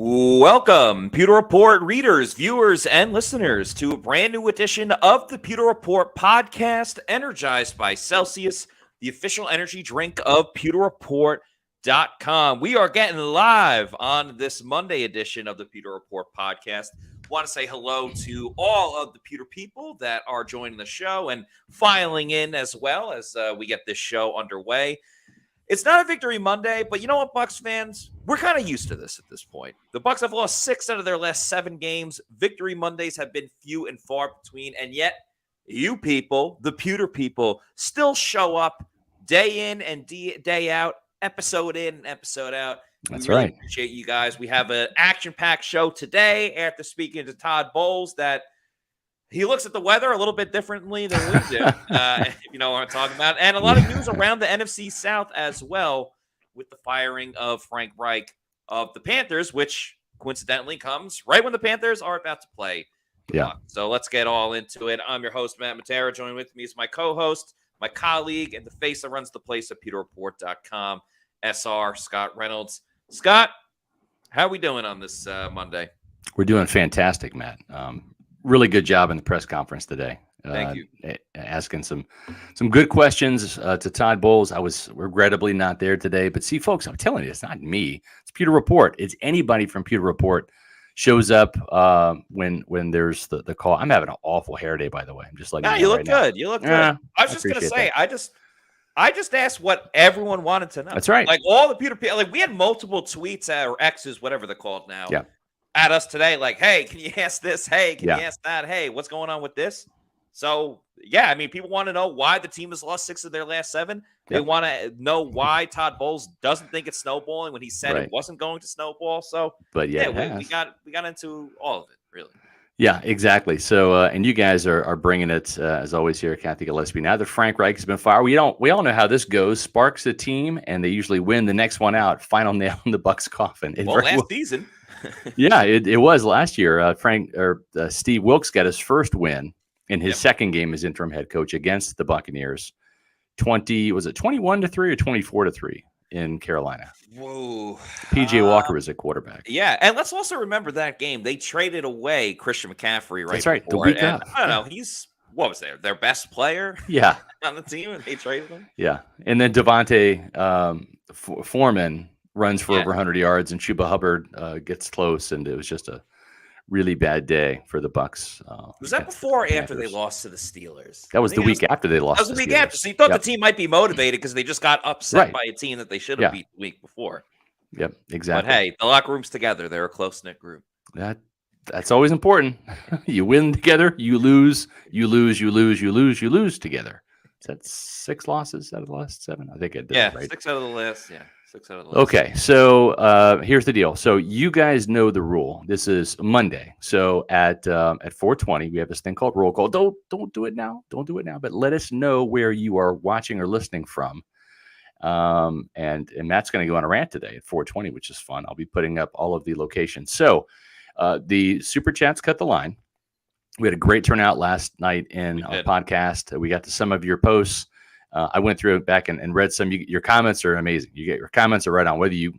Welcome, Pewter Report readers, viewers, and listeners to a brand new edition of the Pewter Report podcast, energized by Celsius, the official energy drink of PewterReport.com. We are getting live on this Monday edition of the Pewter Report podcast. Want to say hello to all of the Pewter people that are joining the show and filing in as well as we get this show underway. It's not a Victory Monday, but you know what, Bucs fans? We're kind of used to this at this point. The Bucs have lost 6 out of their last 7 games. Victory Mondays have been few and far between, and yet you people, the Pewter people, still show up day in and day out, episode in and episode out. That's we really right. Appreciate you guys. We have an action-packed show today after speaking to Todd Bowles that he looks at the weather a little bit differently than we do, if you know what I'm talking about. And a lot of news around the NFC South as well with the firing of Frank Reich of the Panthers, which coincidentally comes right when the Panthers are about to play. Yeah. So let's get all into it. I'm your host, Matt Matera. Joining with me is my co-host, my colleague, and the face that runs the place at PewterReport.com, SR, Scott Reynolds. Scott, how are we doing on this Monday? We're doing fantastic, Matt. Really good job in the press conference today. Thank you. Asking some good questions to Todd Bowles. I was regrettably not there today, but see, folks, I'm telling you, it's not me. It's Pewter Report. It's anybody from Pewter Report shows up when there's the call. I'm having an awful hair day, by the way. I'm just letting you know look good. You look good. I was just gonna say, that. I just asked what everyone wanted to know. That's right. Like all the Pewter people, like we had multiple tweets or X's, whatever they're called now. Yeah. At us today, like, hey, can you ask this? Hey, can Yeah. you ask that? Hey, what's going on with this? So, yeah, I mean, people want to know why the team has lost 6 of their last 7. They want to know why Todd Bowles doesn't think it's snowballing when he said it wasn't going to snowball. So, but yeah, we got into all of it, really. Yeah, exactly. So, and you guys are bringing it as always here at Kathy Gillespie. Now that Frank Reich has been fired, we all know how this goes. Sparks a team, and they usually win the next one out. Final nail in the Bucs coffin. Last season. Yeah, it was last year. Steve Wilkes got his first win in his second game as interim head coach against the Buccaneers. 21-3 or 24-3 in Carolina. Whoa. PJ Walker was at quarterback. Yeah, and let's also remember that game. They traded away Christian McCaffrey That's right. before, the week and up. I don't know. He's what was their best player? Yeah, on the team, and they traded him. Yeah, and then Devontae Foreman runs for over 100 yards, and Chuba Hubbard gets close, and it was just a really bad day for the Bucs. Was that before or after they lost to the Steelers? That was the week after they lost. That was the week after. So you thought the team might be motivated because they just got upset by a team that they should have beat the week before. Yep, exactly. But hey, the locker room's together. They're a close-knit group. That's always important. You win together, you lose together. Is that 6 losses out of the last 7? I think I did. Yeah, right? 6 out of the last. Yeah. 6 out of the last. Okay, so here's the deal. So you guys know the rule. This is Monday. So at 4:20, we have this thing called roll call. Don't do it now. Don't do it now. But let us know where you are watching or listening from. And Matt's going to go on a rant today at 4:20, which is fun. I'll be putting up all of the locations. So the super chats cut the line. We had a great turnout last night in our podcast. We got to some of your posts. I went through it back and read some. Your comments are amazing. Your comments are right on. Whether you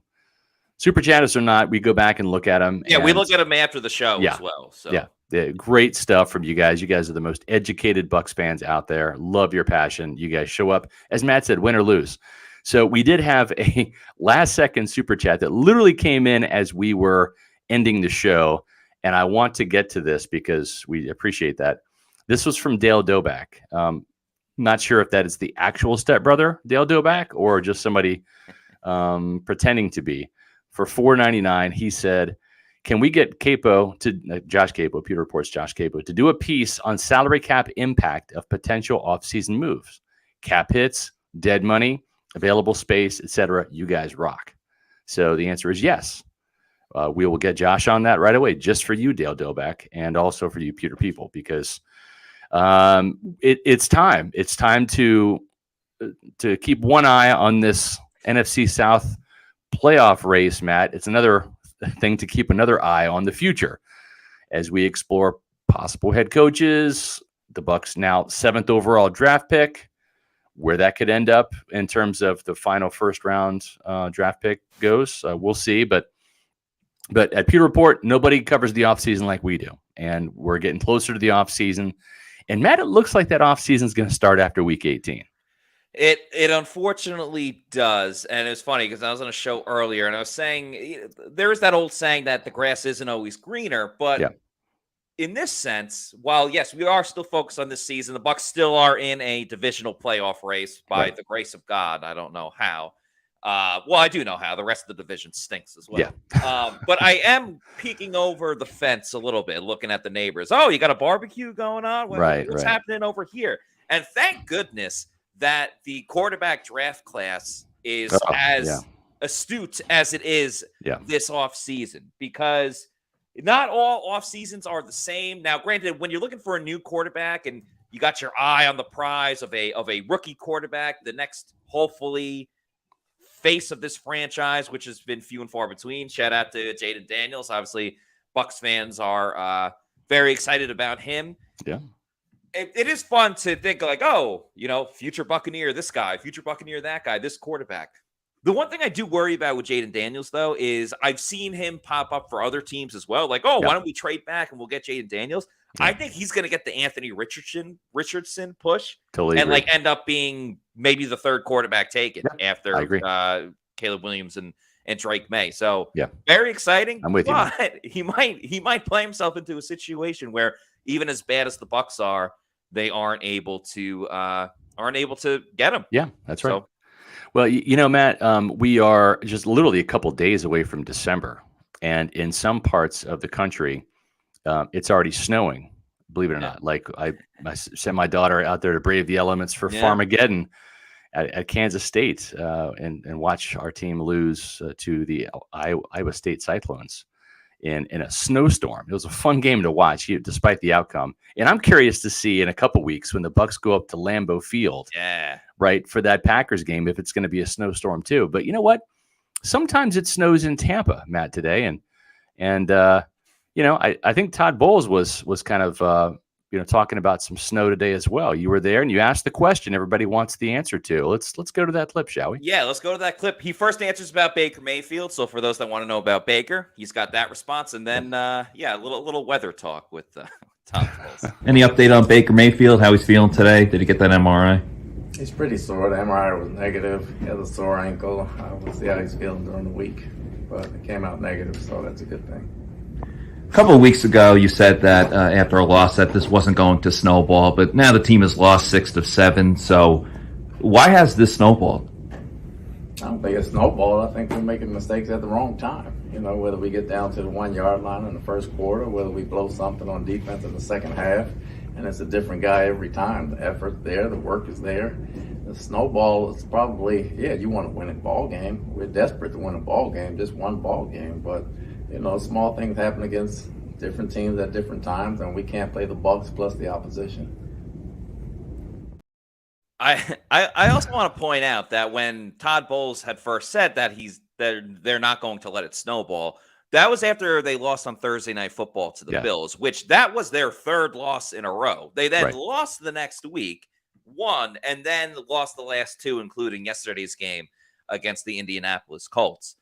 super chat us or not, we go back and look at them. Yeah, we look at them after the show as well. So. Yeah, great stuff from you guys. You guys are the most educated Bucs fans out there. Love your passion. You guys show up, as Matt said, win or lose. So we did have a last-second super chat that literally came in as we were ending the show, and I want to get to this because we appreciate that. This was from Dale Doback. Not sure if that is the actual stepbrother, Dale Doback, or just somebody pretending to be. For $4.99, he said, can we get Capo to Josh Capo, Pewter Report's Josh Capo, to do a piece on salary cap impact of potential offseason moves, cap hits, dead money, available space, etc. You guys rock. So the answer is yes. We will get Josh on that right away, just for you, Dale Doback, and also for you, Pewter people, because it's time. It's time to keep one eye on this NFC South playoff race, Matt. It's another thing to keep another eye on the future as we explore possible head coaches, the Bucs now 7th overall draft pick, where that could end up in terms of the final first round draft pick goes. We'll see, but But at Pewter Report, nobody covers the offseason like we do. And we're getting closer to the offseason. And Matt, it looks like that offseason is going to start after week 18. It unfortunately does. And it was funny because I was on a show earlier and I was saying there is that old saying that the grass isn't always greener. But in this sense, while, yes, we are still focused on this season, the Bucs still are in a divisional playoff race by the grace of God. I don't know how. Well, I do know how. The rest of the division stinks as well. But I am peeking over the fence a little bit, looking at the neighbors. Oh, you got a barbecue going on? What's happening over here? And thank goodness that the quarterback draft class is as astute as it is this offseason, because not all off seasons are the same. Now, granted, when you're looking for a new quarterback and you got your eye on the prize of a rookie quarterback, the next, hopefully, face of this franchise, which has been few and far between. Shout out to Jaden Daniels. Obviously, Bucs fans are very excited about him. Yeah. It is fun to think like, oh, future Buccaneer, this guy, future Buccaneer, that guy, this quarterback. The one thing I do worry about with Jaden Daniels, though, is I've seen him pop up for other teams as well. Like, why don't we trade back and we'll get Jaden Daniels? I think he's going to get the Anthony Richardson push and end up being maybe the third quarterback taken after Caleb Williams and Drake May. So very exciting. I'm with you. But he might play himself into a situation where even as bad as the Bucs are, they aren't able to get him. Yeah, that's right. So, well, Matt, we are just literally a couple days away from December, and in some parts of the country, it's already snowing. Believe it or not. Like I sent my daughter out there to brave the elements for Farmageddon at Kansas State and watch our team lose to the Iowa State Cyclones in a snowstorm. It was a fun game to watch, despite the outcome. And I'm curious to see in a couple weeks when the Bucs go up to Lambeau Field, right, for that Packers game, if it's going to be a snowstorm too. But you know what? Sometimes it snows in Tampa, Matt, today, and I think Todd Bowles was kind of talking about some snow today as well. You were there and you asked the question everybody wants the answer to. Let's go to that clip, shall we? Yeah, let's go to that clip. He first answers about Baker Mayfield. So for those that want to know about Baker, he's got that response, and then a little weather talk with Todd Bowles. Any update on Baker Mayfield? How he's feeling today? Did he get that MRI? He's pretty sore. The MRI was negative. He has a sore ankle. We'll see how he's feeling during the week, but it came out negative, so that's a good thing. A couple of weeks ago, you said that after a loss that this wasn't going to snowball, but now the team has lost 6 of 7. So why has this snowballed? I don't think it's snowballed. I think we're making mistakes at the wrong time. Whether we get down to the 1-yard line in the first quarter, whether we blow something on defense in the second half, and it's a different guy every time. The effort's there, the work is there. The snowball is probably, you want to win a ball game. We're desperate to win a ball game, just one ball game, but small things happen against different teams at different times, and we can't play the Bucs plus the opposition. I also want to point out that when Todd Bowles had first said that they're not going to let it snowball, that was after they lost on Thursday Night Football to the Bills, which that was their third loss in a row. They then lost the next week, won, and then lost the last 2, including yesterday's game against the Indianapolis Colts.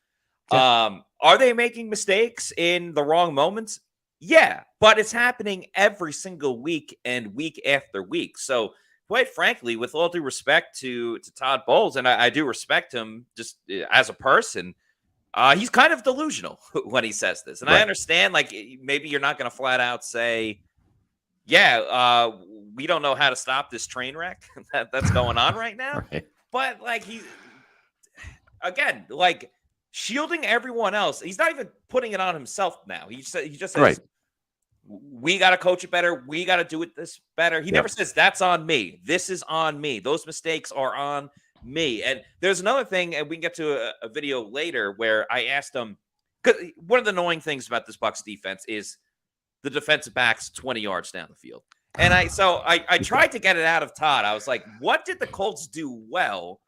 Are they making mistakes in the wrong moments? Yeah, but it's happening every single week and week after week. So, quite frankly, with all due respect to Todd Bowles, and I do respect him just as a person, he's kind of delusional when he says this. And I understand, like, maybe you're not going to flat out say, we don't know how to stop this train wreck that's going on right now. But, like, shielding everyone else. He's not even putting it on himself now. He just says, we got to coach it better. We got to do it this better. He never says, that's on me. This is on me. Those mistakes are on me. And there's another thing, and we can get to a video later where I asked him, because one of the annoying things about this Bucs defense is the defensive backs 20 yards down the field. And I tried to get it out of Todd. I was like, what did the Colts do well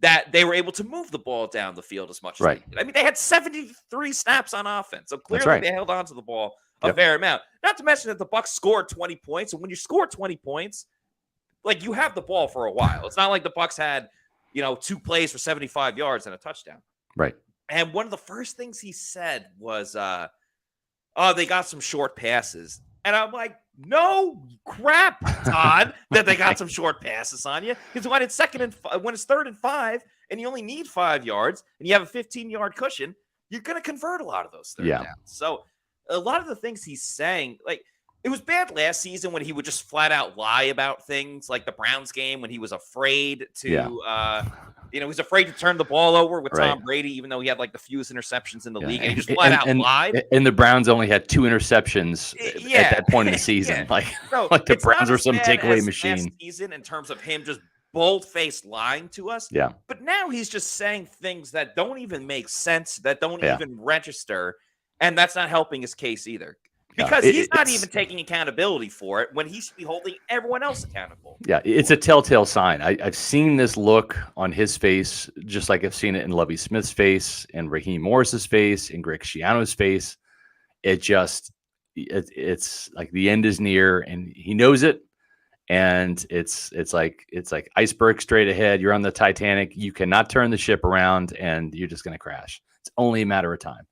that they were able to move the ball down the field as much as they did? I mean, they had 73 snaps on offense. So clearly they held on to the ball a fair amount. Not to mention that the Bucs scored 20 points. And when you score 20 points, like, you have the ball for a while. It's not like the Bucs had, 2 plays for 75 yards and a touchdown. Right. And one of the first things he said was, oh, they got some short passes. And I'm like, no crap, Todd, that they got some short passes on you. Because when it's 3rd and 5, and you only need 5 yards, and you have a 15-yard cushion, you're going to convert a lot of those third downs. So a lot of the things he's saying, like, it was bad last season when he would just flat out lie about things, like the Browns game when he was afraid to, he was afraid to turn the ball over with Tom Brady, even though he had like the fewest interceptions in the league, and he just flat out lied. And the Browns only had 2 interceptions at that point in the season. Like the Browns were some takeaway machine. Last season in terms of him just bold-faced lying to us. Yeah. But now he's just saying things that don't even make sense, that don't even register, and that's not helping his case either. Because he's not even taking accountability for it when he should be holding everyone else accountable. Yeah, it's a telltale sign. I've seen this look on his face, just like I've seen it in Lovie Smith's face, and Raheem Morris's face, and Greg Schiano's face. It's like the end is near, and he knows it. And it's like iceberg straight ahead. You're on the Titanic. You cannot turn the ship around, and you're just going to crash. It's only a matter of time.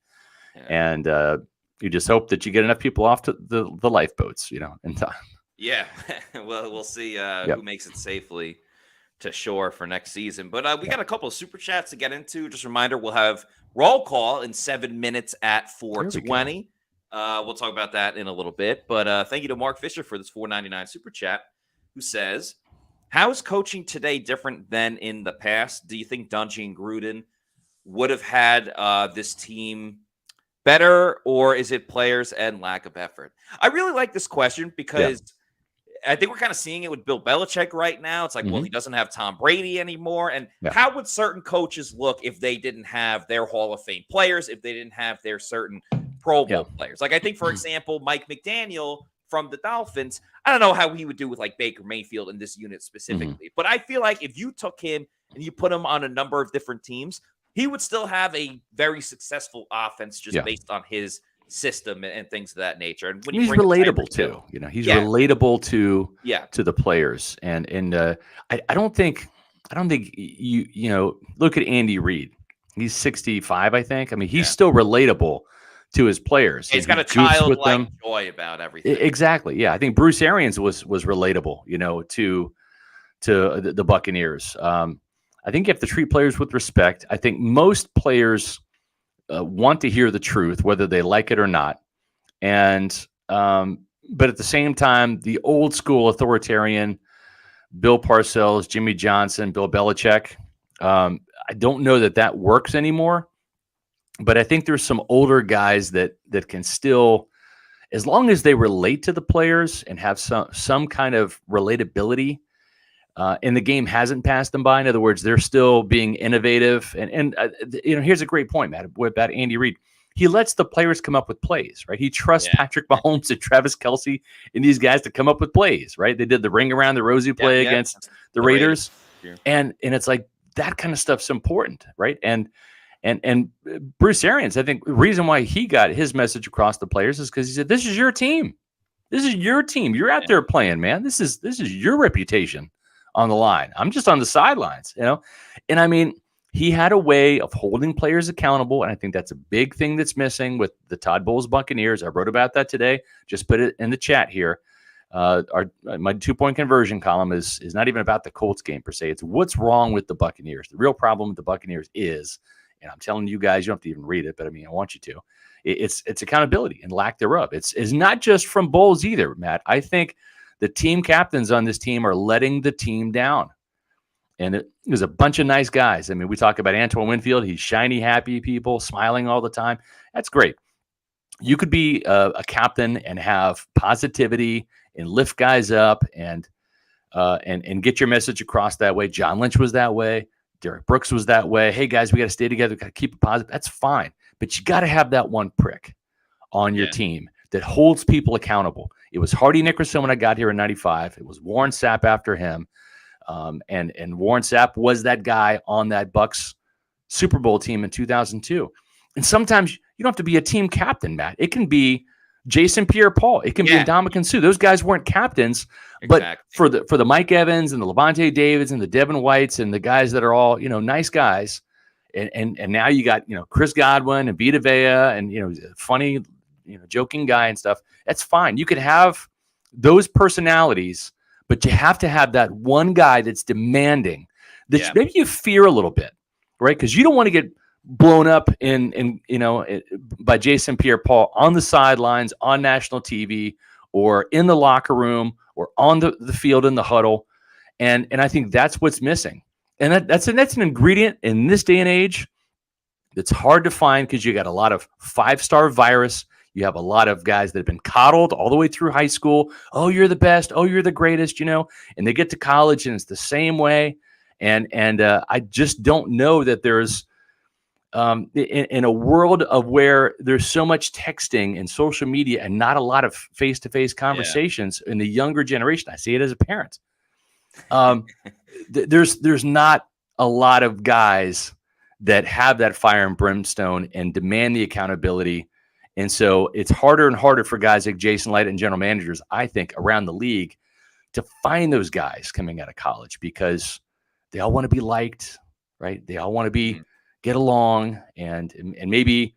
Yeah. And you just hope that you get enough people off to the lifeboats, in time. Yeah. Well, we'll see who makes it safely to shore for next season. But we got a couple of super chats to get into. Just a reminder, we'll have roll call in 7 minutes at 4:20. We'll talk about that in a little bit. But thank you to Mark Fisher for this $4.99 super chat, who says, how is coaching today different than in the past? Do you think Dungy and Gruden would have had this team better, or is it players and lack of effort? I really like this question because I think we're kind of seeing it with Bill Belichick right now. It's like, well, he doesn't have Tom Brady anymore. And how would certain coaches look if they didn't have their Hall of Fame players, if they didn't have their certain Pro Bowl players? Like, I think, for example, Mike McDaniel from the Dolphins, I don't know how he would do with like Baker Mayfield in this unit specifically, but I feel like if you took him and you put him on a number of different teams, he would still have a very successful offense just based on his system and things of that nature. And when he's relatable too, he's relatable to the players. And I don't think you look at Andy Reid. He's 65, I think. I mean, he's still relatable to his players. He's got a childlike joy about everything. Exactly. Yeah. I think Bruce Arians was relatable, to the Buccaneers. I think you have to treat players with respect. I think most players want to hear the truth, whether they like it or not. And but at the same time, the old school authoritarian, Bill Parcells, Jimmy Johnson, Bill Belichick, I don't know that works anymore. But I think there's some older guys that can still, as long as they relate to the players and have some kind of relatability, and the game hasn't passed them by. In other words, they're still being innovative. And here's a great point, Matt, about Andy Reid. He lets the players come up with plays, right? He trusts Patrick Mahomes and Travis Kelce and these guys to come up with plays, right? They did the ring around the rosy play against the Raiders. Yeah. And it's like that kind of stuff's important, right? And Bruce Arians, I think the reason why he got his message across the players is because he said, this is your team. This is your team. You're out there playing, man. This is your reputation on the line. I'm just on the sidelines, And I mean, he had a way of holding players accountable, and I think that's a big thing that's missing with the Todd Bowles Buccaneers. I wrote about that today. Just put it in the chat here. My 2-point conversion column is not even about the Colts game per se. It's what's wrong with the Buccaneers. The real problem with the Buccaneers is, and I'm telling you guys, you don't have to even read it, but I mean, I want you to. It's accountability and lack thereof. It's not just from Bowles either, Matt. I think the team captains on this team are letting the team down. And there's a bunch of nice guys. I mean, we talk about Antoine Winfield. He's shiny, happy people, smiling all the time. That's great. You could be a captain and have positivity and lift guys up and get your message across that way. John Lynch was that way. Derek Brooks was that way. Hey, guys, we got to stay together. Got to keep it positive. That's fine. But you got to have that one prick on your team that holds people accountable. It was Hardy Nickerson when I got here in 95. It was Warren Sapp after him. And Warren Sapp was that guy on that Bucs Super Bowl team in 2002. And sometimes you don't have to be a team captain, Matt. It can be Jason Pierre-Paul. It can be Ndamukong Suh. Those guys weren't captains, but for the Mike Evans and the Levante Davids and the Devin Whites and the guys that are all, nice guys, And now you got, Chris Godwin and Vita Vea and, funny, joking guy and stuff. That's fine. You could have those personalities, but you have to have that one guy that's demanding that maybe you fear a little bit, right? Because you don't want to get blown up by Jason Pierre-Paul on the sidelines, on national TV, or in the locker room, or on the field in the huddle. And I think that's what's missing. And that's an ingredient in this day and age that's hard to find because you got a lot of five-star virus. You have a lot of guys that have been coddled all the way through high school. Oh, you're the best. Oh, you're the greatest, and they get to college and it's the same way. And I just don't know that there's in a world of where there's so much texting and social media and not a lot of face-to-face conversations in the younger generation. I see it as a parent. There's not a lot of guys that have that fire and brimstone and demand the accountability. And so it's harder and harder for guys like Jason Light and general managers, I think, around the league to find those guys coming out of college because they all want to be liked, right? They all want to be get along, and maybe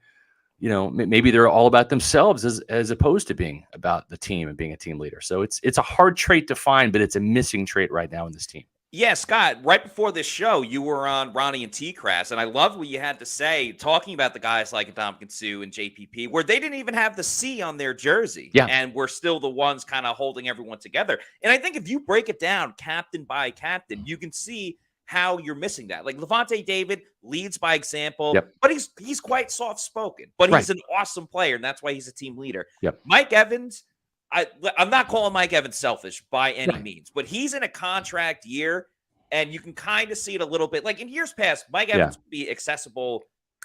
maybe they're all about themselves as opposed to being about the team and being a team leader. So it's a hard trait to find, but it's a missing trait right now in this team. Yeah, Scott, right before this show, you were on Ronnie and T-Crass, and I loved what you had to say talking about the guys like Ndamukong Suh and JPP, where they didn't even have the C on their jersey, and we're still the ones kind of holding everyone together. And I think if you break it down captain by captain, you can see how you're missing that. Like Levante David leads by example, but he's quite soft-spoken, but he's an awesome player, and that's why he's a team leader. Mike Evans, I'm not calling Mike Evans selfish by any means, but he's in a contract year, and you can kind of see it a little bit. Like in years past, Mike Evans would be accessible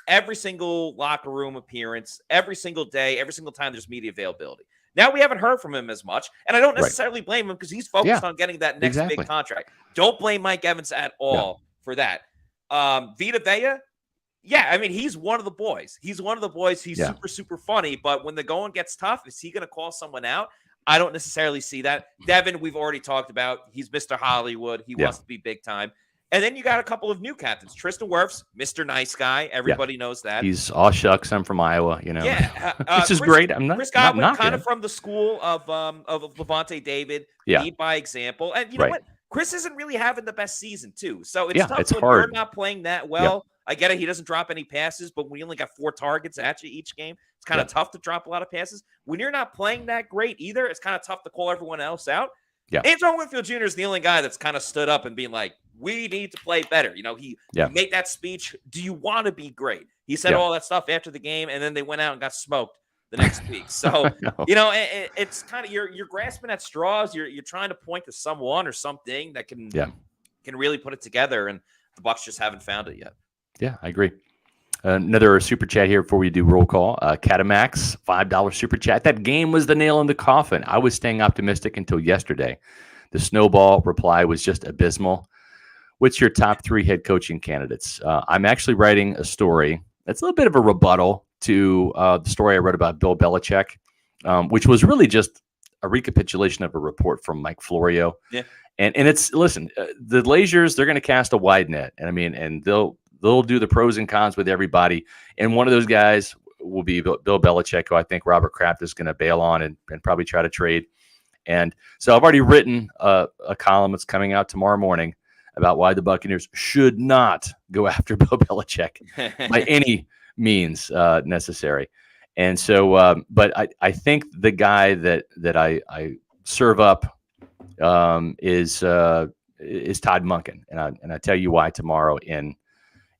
every single locker room appearance, every single day, every single time there's media availability. Now we haven't heard from him as much, and I don't necessarily blame him because he's focused on getting that next big contract. Don't blame Mike Evans at all for that. Vita Vea, I mean, he's one of the boys. He's one of the boys. He's super, super funny, but when the going gets tough, is he going to call someone out? I don't necessarily see that. Devin, we've already talked about. He's Mr. Hollywood. He wants to be big time. And then you got a couple of new captains. Tristan Wirfs, Mr. Nice Guy. Everybody knows that. He's all shucks. I'm from Iowa. This is great. I'm not. Chris Godwin, kind of from the school of Levante David. Lead by example. And you know what? Chris isn't really having the best season too. So it's tough when you're not playing that well. I get it. He doesn't drop any passes, but when you only got 4 targets at you each game, it's kind of tough to drop a lot of passes. When you're not playing that great either, it's kind of tough to call everyone else out. Antoine Winfield Jr. is the only guy that's kind of stood up and being like, we need to play better. He made that speech. Do you want to be great? He said all that stuff after the game, and then they went out and got smoked the next week. So, it's kind of you're grasping at straws. You're trying to point to someone or something that can really put it together, and the Bucs just haven't found it yet. Yeah, I agree. Another super chat here before we do roll call. Catamax, $5 super chat. That game was the nail in the coffin. I was staying optimistic until yesterday. The snowball reply was just abysmal. What's your top 3 head coaching candidates? I'm actually writing a story that's a little bit of a rebuttal to the story I wrote about Bill Belichick, which was really just a recapitulation of a report from Mike Florio. And it's, listen, the Glazers, they're going to cast a wide net. And I mean, and they'll do the pros and cons with everybody. And one of those guys will be Bill Belichick, who I think Robert Kraft is going to bail on and probably try to trade. And so I've already written a column that's coming out tomorrow morning about why the Buccaneers should not go after Bill Belichick by any means necessary. And so, but I think the guy that I serve up is Todd Monken, and I tell you why tomorrow in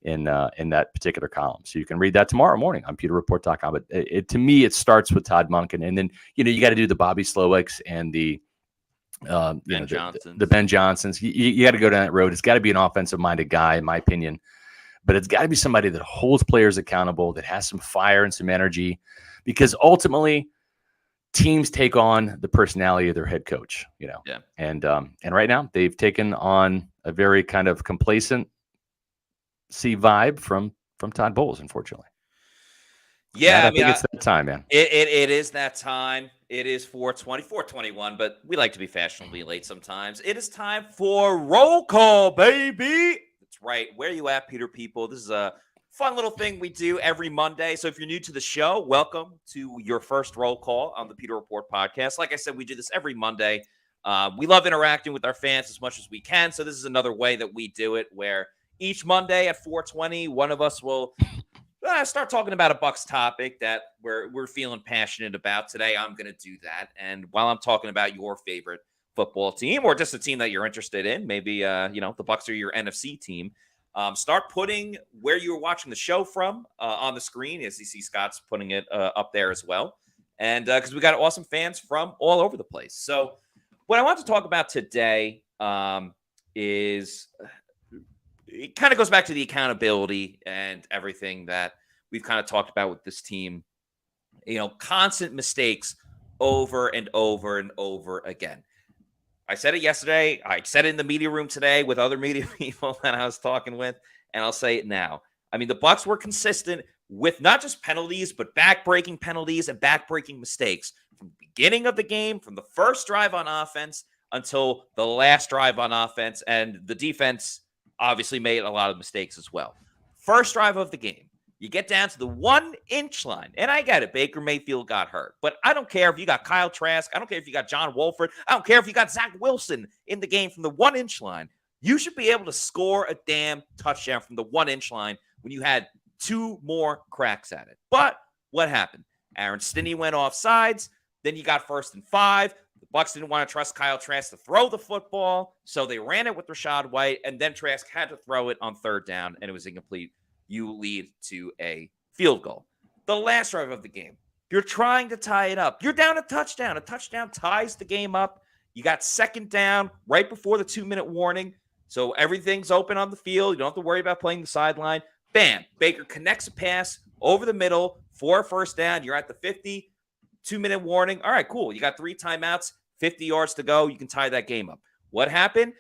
that particular column. So you can read that tomorrow morning on PewterReport.com. But to me, it starts with Todd Monken, and then you got to do the Bobby Slowicks and the Ben Johnsons. You got to go down that road. It's got to be an offensive-minded guy, in my opinion. But it's got to be somebody that holds players accountable, that has some fire and some energy, because ultimately teams take on the personality of their head coach, And right now they've taken on a very kind of complacency vibe from Todd Bowles, unfortunately. Yeah, I think it's that time, man. It is that time. It is 4:21, but we like to be fashionably late sometimes. It is time for roll call, baby. That's right. Where you at, Peter people? This is a fun little thing we do every Monday. So if you're new to the show, welcome to your first roll call on the Pewter Report podcast. Like I said, we do this every Monday. We love interacting with our fans as much as we can. So this is another way that we do it, where each Monday at 4:20, one of us will start talking about a Bucs topic that we're feeling passionate about. Today, I'm going to do that. And while I'm talking about your favorite football team, or just a team that you're interested in, maybe the Bucs are your NFC team, start putting where you were watching the show from on the screen. As you see, Scott's putting it up there as well. And because we got awesome fans from all over the place. So what I want to talk about today is it kind of goes back to the accountability and everything that we've kind of talked about with this team. Constant mistakes over and over and over again. I said it yesterday. I said it in the media room today with other media people that I was talking with, and I'll say it now. I mean, the Bucs were consistent with not just penalties, but back-breaking penalties and back-breaking mistakes from the beginning of the game, from the first drive on offense until the last drive on offense, and the defense obviously made a lot of mistakes as well. First drive of the game, you get down to the 1-inch line, and I get it. Baker Mayfield got hurt, but I don't care if you got Kyle Trask. I don't care if you got John Wolford. I don't care if you got Zach Wilson in the game from the 1-inch line. You should be able to score a damn touchdown from the 1-inch line when you had 2 more cracks at it. But what happened? Aaron Stinney went off sides. Then you got 1st and 5. The Bucs didn't want to trust Kyle Trask to throw the football, so they ran it with Rashad White, and then Trask had to throw it on 3rd down, and it was incomplete. You lead to a field goal. The last drive of the game, you're trying to tie it up. You're down a touchdown. A touchdown ties the game up. You got 2nd down right before the 2-minute warning, so everything's open on the field. You don't have to worry about playing the sideline. Bam, Baker connects a pass over the middle for a 1st down. You're at the 50, 2-minute warning. All right, cool. You got 3 timeouts, 50 yards to go. You can tie that game up. What happened?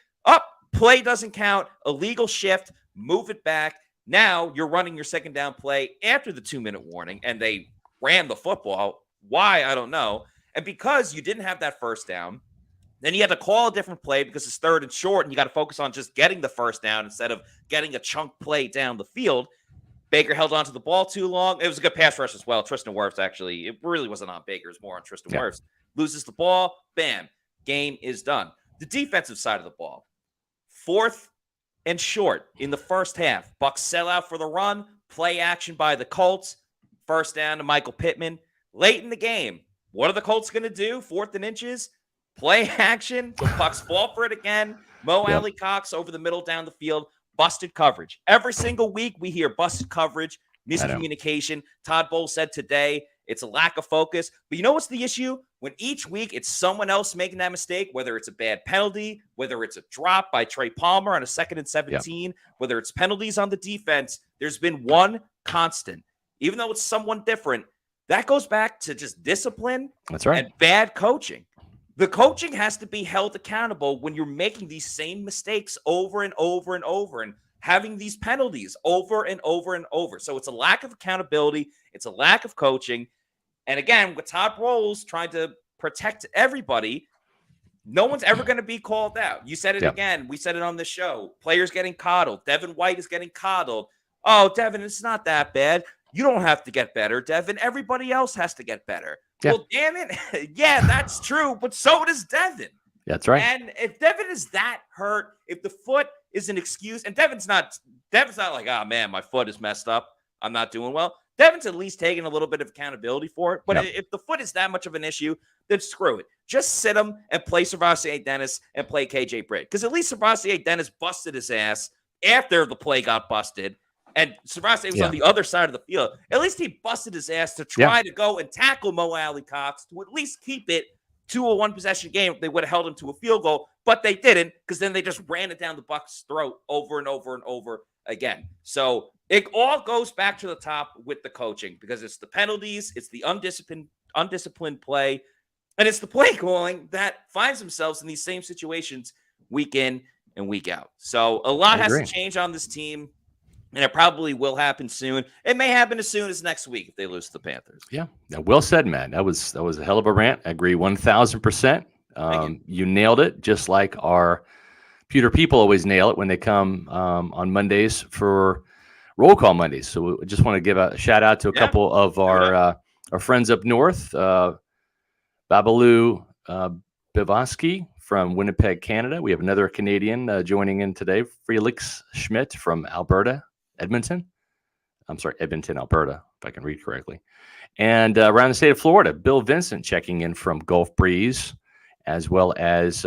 Play doesn't count. Illegal shift. Move it back. Now you're running your 2nd down play after the 2-minute warning, and they ran the football. Why? I don't know. And because you didn't have that 1st down, then you had to call a different play because it's 3rd and short, and you got to focus on just getting the 1st down instead of getting a chunk play down the field. Baker held on to the ball too long. It was a good pass rush as well. Tristan Wirfs, actually, it really wasn't on Baker. It was more on Tristan Wirfs. Loses the ball. Bam. Game is done. The defensive side of the ball. 4th and short in the first half. Bucs sell out for the run. Play action by the Colts. 1st down to Michael Pittman. Late in the game, what are the Colts going to do? 4th and inches. Play action. The Bucs fall for it again. Mo Alley Cox over the middle down the field. Busted coverage. Every single week we hear busted coverage, miscommunication. Todd Bowles said today it's a lack of focus. But you know what's the issue? When each week it's someone else making that mistake, whether it's a bad penalty, whether it's a drop by Trey Palmer on a 2nd and 17, whether it's penalties on the defense, there's been one constant. Even though it's someone different, that goes back to just discipline and bad coaching. The coaching has to be held accountable when you're making these same mistakes over and over and over and having these penalties over and over and over. So it's a lack of accountability. It's a lack of coaching. And again, with Todd Bowles trying to protect everybody, no one's ever going to be called out. You said it again. We said it on the show. Players getting coddled. Devin White is getting coddled. Oh, Devin, it's not that bad. You don't have to get better, Devin. Everybody else has to get better. Yeah. Well, damn it. Yeah, that's true. But so does Devin. That's right. And if Devin is that hurt, if the foot is an excuse, and Devin's not like, oh, man, my foot is messed up. I'm not doing well. Devin's at least taking a little bit of accountability for it. But if the foot is that much of an issue, then screw it. Just sit him and play Servassier Dennis and play KJ Britt. Because at least Servassier Dennis busted his ass after the play got busted. And Servassier was on the other side of the field. At least he busted his ass to try to go and tackle Mo Alley Cox to at least keep it to a 1-possession game. They would have held him to a field goal, but they didn't because then they just ran it down the Bucs' throat over and over and over again. So it all goes back to the top with the coaching because it's the penalties, it's the undisciplined play, and it's the play calling that finds themselves in these same situations week in and week out. So a lot has to change on this team. And it probably will happen soon. It may happen as soon as next week if they lose to the Panthers. Yeah. Well said, man. That was a hell of a rant. I agree 1,000%. You nailed it, just like our Pewter people always nail it when they come on Mondays for Roll Call Mondays. So we just want to give a shout out to a couple of our friends up north. Babalu Bivosky from Winnipeg, Canada. We have another Canadian joining in today, Felix Schmidt from Edmonton, Alberta, if I can read correctly. And around the state of Florida, Bill Vincent checking in from Gulf Breeze, as well as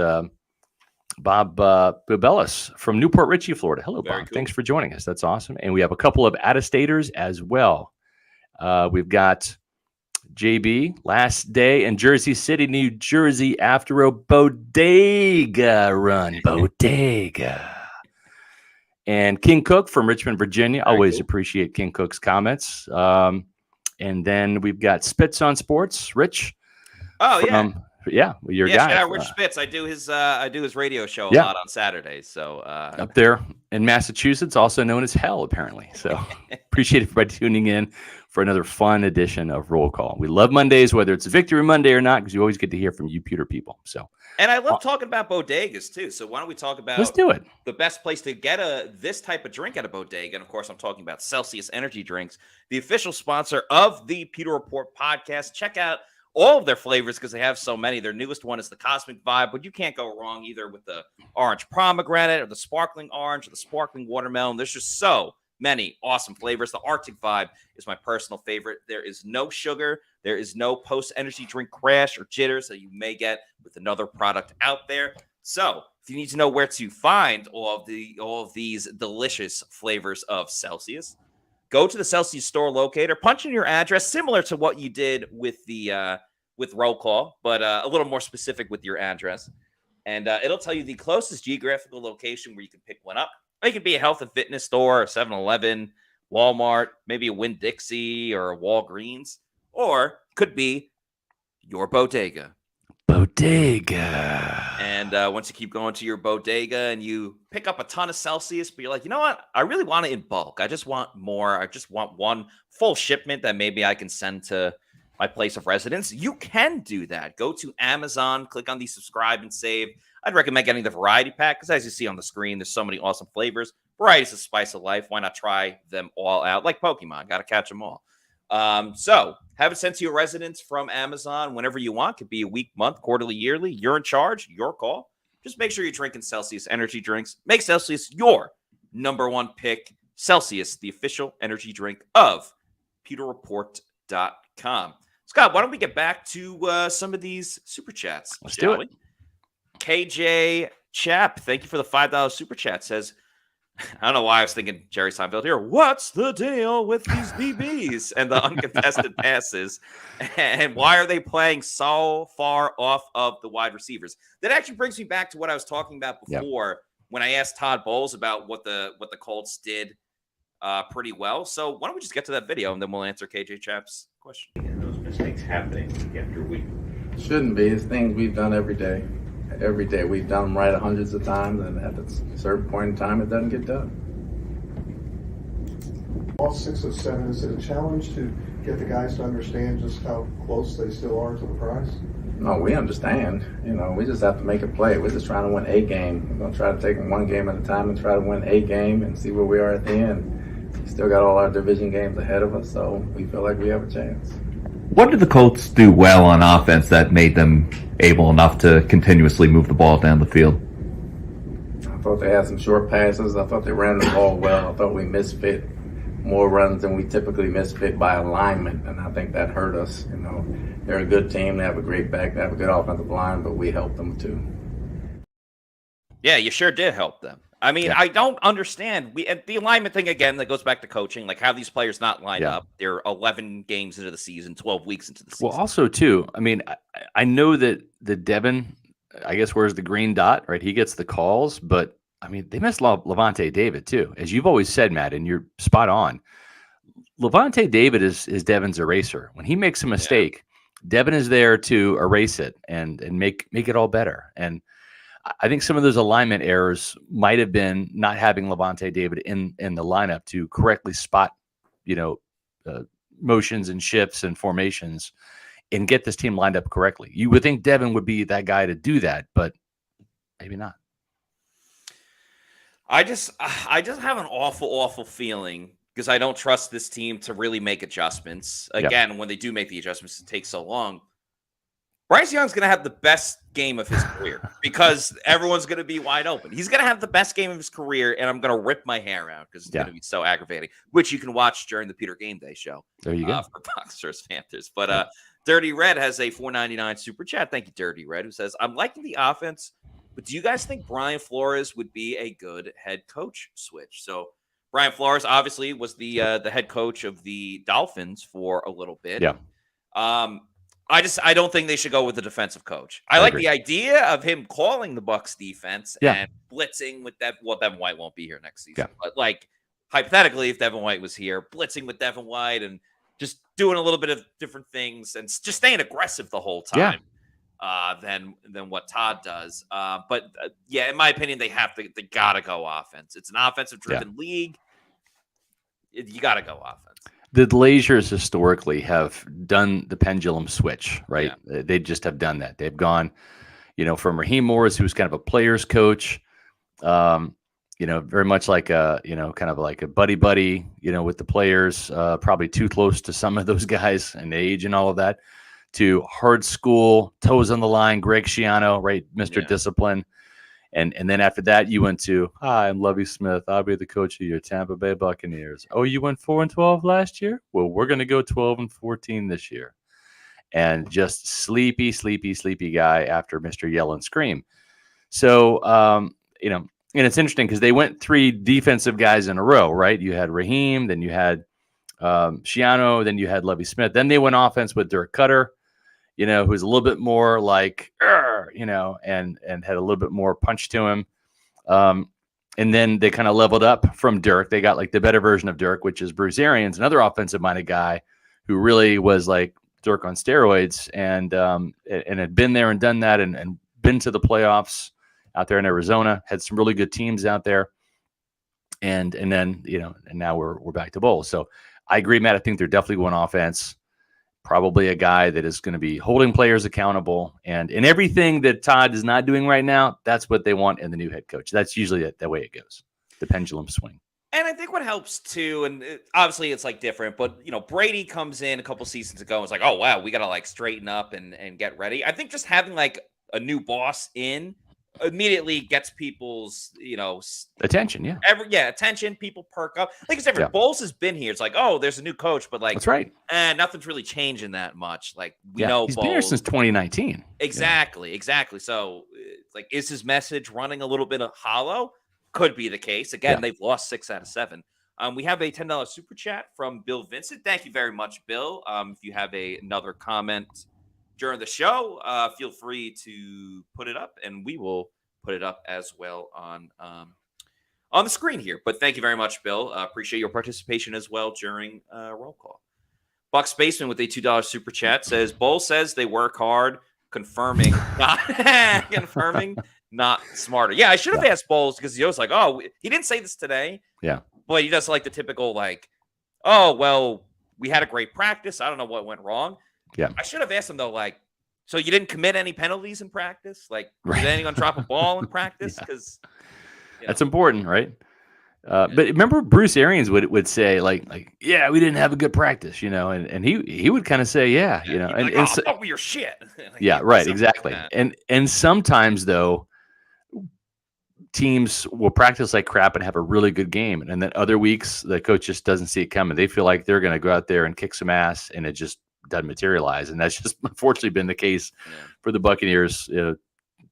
Bob Bubellis from Newport Richey, Florida. Hello, Very Bob. cool. Thanks for joining us. That's awesome. And we have a couple of out-of-staters as well. We've got JB, last day in Jersey City, New Jersey, after a bodega run. Bodega. And King Cook from Richmond, Virginia. Very Always cool. appreciate King Cook's comments. And then we've got Spitz on Sports. Rich. Oh, yeah. Your Shout guy. out Rich Spitz. I do his radio show a lot on Saturdays. So up there in Massachusetts, also known as Hell, apparently. So appreciate everybody tuning in for another fun edition of Roll Call. We love Mondays, whether it's a Victory Monday or not, because you always get to hear from you Pewter people. So, and I love talking about bodegas too. So why don't we talk about let's do it. The best place to get this type of drink at a bodega? And of course, I'm talking about Celsius Energy Drinks, the official sponsor of the Pewter Report podcast. Check out all of their flavors because they have so many. Their newest one is the Cosmic Vibe, but you can't go wrong either with the orange pomegranate or the sparkling orange or the sparkling watermelon. There's just so many awesome flavors. The Arctic Vibe is my personal favorite. There is no sugar. There is no post-energy drink crash or jitters that you may get with another product out there. So if you need to know where to find all of these delicious flavors of Celsius, go to the Celsius store locator, punch in your address, similar to what you did with the with Roll Call, but a little more specific with your address. And it'll tell you the closest geographical location where you can pick one up. It could be a health and fitness store, a 7-Eleven, Walmart, maybe a Winn-Dixie or a Walgreens, or could be your bodega. Bodega. And once you keep going to your bodega and you pick up a ton of Celsius, but you're like, you know what? I really want it in bulk. I just want more. I just want one full shipment that maybe I can send to my place of residence. You can do that. Go to Amazon, click on the subscribe and save. I'd recommend getting the variety pack because as you see on the screen, there's so many awesome flavors. Variety is the spice of life. Why not try them all out? Like Pokemon, got to catch them all. So have it sent to your residence from Amazon whenever you want. Could be a week, month, quarterly, yearly. You're in charge. Your call. Just make sure you're drinking Celsius energy drinks. Make Celsius your number one pick. Celsius, the official energy drink of pewterreport.com. Scott, why don't we get back to some of these super chats? Let's do it. KJ Chap, thank you for the $5 super chat. Says, I don't know why I was thinking Jerry Seinfeld here. What's the deal with these DBs and the uncontested passes? And why are they playing so far off of the wide receivers? That actually brings me back to what I was talking about before when I asked Todd Bowles about what the Colts did pretty well. So why don't we just get to that video and then we'll answer KJ Chap's question. And those mistakes happening after week. Shouldn't be. It's things we've done every day. Every day we've done them right hundreds of times, and at a certain point in time, it doesn't get done. All 6 of 7, is it a challenge to get the guys to understand just how close they still are to the prize? No, we understand. We just have to make a play. We're just trying to win a game. We're going to try to take them one game at a time and try to win a game and see where we are at the end. We still got all our division games ahead of us, so we feel like we have a chance. What did the Colts do well on offense that made them able enough to continuously move the ball down the field? I thought they had some short passes. I thought they ran the ball well. I thought we misfit more runs than we typically misfit by alignment, and I think that hurt us. They're a good team. They have a great back. They have a good offensive line, but we helped them too. Yeah, you sure did help them. I mean, I don't understand. The alignment thing, again, that goes back to coaching, like how these players not lined up. They're 11 games into the season, 12 weeks into the season. Well, also, too, I mean, I know that the Devin, I guess, wears the green dot, right? He gets the calls, but, I mean, they missed Levante David, too. As you've always said, Matt, and you're spot on. Levante David is Devin's eraser. When he makes a mistake, Devin is there to erase it and make it all better. And I think some of those alignment errors might have been not having Levante David in the lineup to correctly spot, motions and shifts and formations and get this team lined up correctly. You would think Devin would be that guy to do that, but maybe not. I just have an awful feeling because I don't trust this team to really make adjustments. Again, when they do make the adjustments, it takes so long. Bryce Young's going to have the best game of his career because everyone's going to be wide open. He's going to have the best game of his career, and I'm going to rip my hair out because it's going to be so aggravating, which you can watch during the Peter Game Day show. There you go. For Bucs versus Panthers. But Dirty Red has a $4.99 super chat. Thank you, Dirty Red, who says, I'm liking the offense, but do you guys think Brian Flores would be a good head coach switch? So Brian Flores obviously was the head coach of the Dolphins for a little bit. Yeah. I don't think they should go with the defensive coach. I like the idea of him calling the Bucs defense and blitzing with that. Well, Devin White won't be here next season, but like hypothetically, if Devin White was here, blitzing with Devin White and just doing a little bit of different things and just staying aggressive the whole time, than what Todd does. But in my opinion, they gotta go offense. It's an offensive driven league. You gotta go offense. The Glazers historically have done the pendulum switch, right? Yeah. They just have done that. They've gone, from Raheem Morris, who's kind of a player's coach, very much like kind of like a buddy, with the players, probably too close to some of those guys and age and all of that, to hard school, toes on the line, Greg Schiano, right? Mr. Discipline. And then after that, you went to, hi, I'm Lovie Smith. I'll be the coach of your Tampa Bay Buccaneers. Oh, you went 4-12 last year? Well, we're going to go 12-14 this year. And just sleepy guy after Mr. Yell and Scream. So, and it's interesting because they went 3 defensive guys in a row, right? You had Raheem, then you had Schiano, then you had Lovie Smith. Then they went offense with Dirk Cutter, who's a little bit more like, and had a little bit more punch to him. And then they kind of leveled up from Dirk. They got like the better version of Dirk, which is Bruce Arians, another offensive-minded guy who really was like Dirk on steroids and had been there and done that and been to the playoffs out there in Arizona, had some really good teams out there. And then, and now we're back to Bowles. So I agree, Matt. I think they're definitely going offense. Probably a guy that is going to be holding players accountable. And in everything that Todd is not doing right now, that's what they want in the new head coach. That's usually the way it goes, the pendulum swing. And I think what helps too, and obviously it's like different, but Brady comes in a couple seasons ago and was like, oh, wow, we got to like straighten up and get ready. I think just having like a new boss in immediately gets people's, attention. Yeah. Attention. People perk up. Like I said, Bowles has been here. It's like, oh, there's a new coach, but like, that's right. And nothing's really changing that much. Like we know he's Bowles been here since 2019. Exactly. So like, is his message running a little bit of hollow? Could be the case. Again, they've lost 6 out of 7. We have a $10 super chat from Bill Vincent. Thank you very much, Bill. If you have another comment during the show, feel free to put it up, and we will put it up as well on the screen here. But thank you very much, Bill. Appreciate your participation as well during roll call. Bucs Basement with a $2 super chat says, Bowles says they work hard, confirming not smarter. Yeah, I should have asked Bowles because he was like, oh, he didn't say this today. Yeah. But he does like the typical like, oh, well, we had a great practice. I don't know what went wrong. Yeah. I should have asked him, though, like, so you didn't commit any penalties in practice? Like, did anyone drop a ball in practice? Because that's important, right? But remember Bruce Arians would say, like, yeah, we didn't have a good practice, and he would kind of say, and like, oh, fuck with your shit. Like, right, exactly. Like and sometimes, though, teams will practice like crap and have a really good game. And then other weeks, the coach just doesn't see it coming. They feel like they're going to go out there and kick some ass, and it just doesn't materialize. And that's just unfortunately been the case for the Buccaneers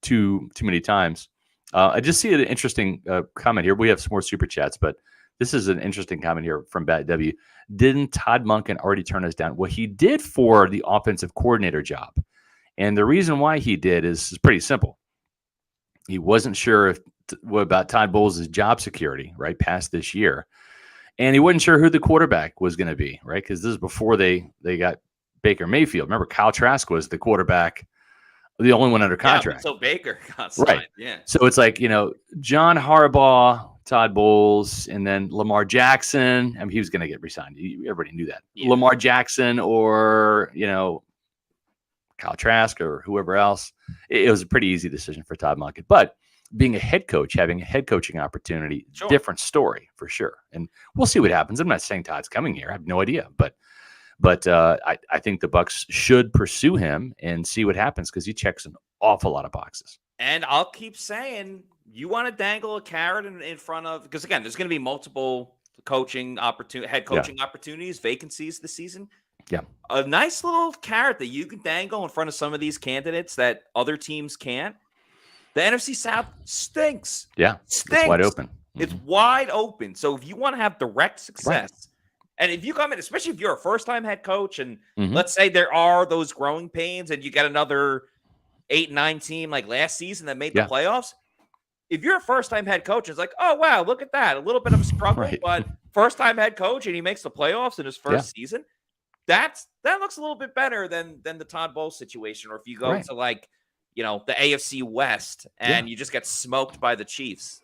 too many times. I just see an interesting comment here. We have some more super chats, but this is an interesting comment here from Bat W. Didn't Todd Monken already turn us down? Well, he did for the offensive coordinator job. And the reason why he did is pretty simple. He wasn't sure about Todd Bowles' job security, right, past this year. And he wasn't sure who the quarterback was going to be, right, because this is before they got Baker Mayfield. Remember, Kyle Trask was the quarterback, the only one under contract. So Baker got signed. Right. Yeah. So it's like, John Harbaugh, Todd Bowles, and then Lamar Jackson. I mean, he was going to get re-signed. Everybody knew that. Yeah. Lamar Jackson or, Kyle Trask or whoever else. It was a pretty easy decision for Todd Monken. But being a head coach, having a head coaching opportunity, Sure. different story for sure. And we'll see what happens. I'm not saying Todd's coming here. I have no idea, but I think the Bucs should pursue him and see what happens because he checks an awful lot of boxes. And I'll keep saying, you want to dangle a carrot in front of, because again, there's going to be multiple head coaching opportunities, vacancies this season. Yeah. A nice little carrot that you can dangle in front of some of these candidates that other teams can't. The NFC South stinks. Yeah. Stinks. It's wide open. It's wide open. So if you want to have direct success, and if you come in, especially if you're a first-time head coach, and let's say there are those growing pains and you get another 8-9 team like last season that made the playoffs, if you're a first-time head coach, it's like, oh, wow, look at that. A little bit of a struggle, but first-time head coach and he makes the playoffs in his first season. That looks a little bit better than the Todd Bowles situation. Or if you go to like, the AFC West and you just get smoked by the Chiefs,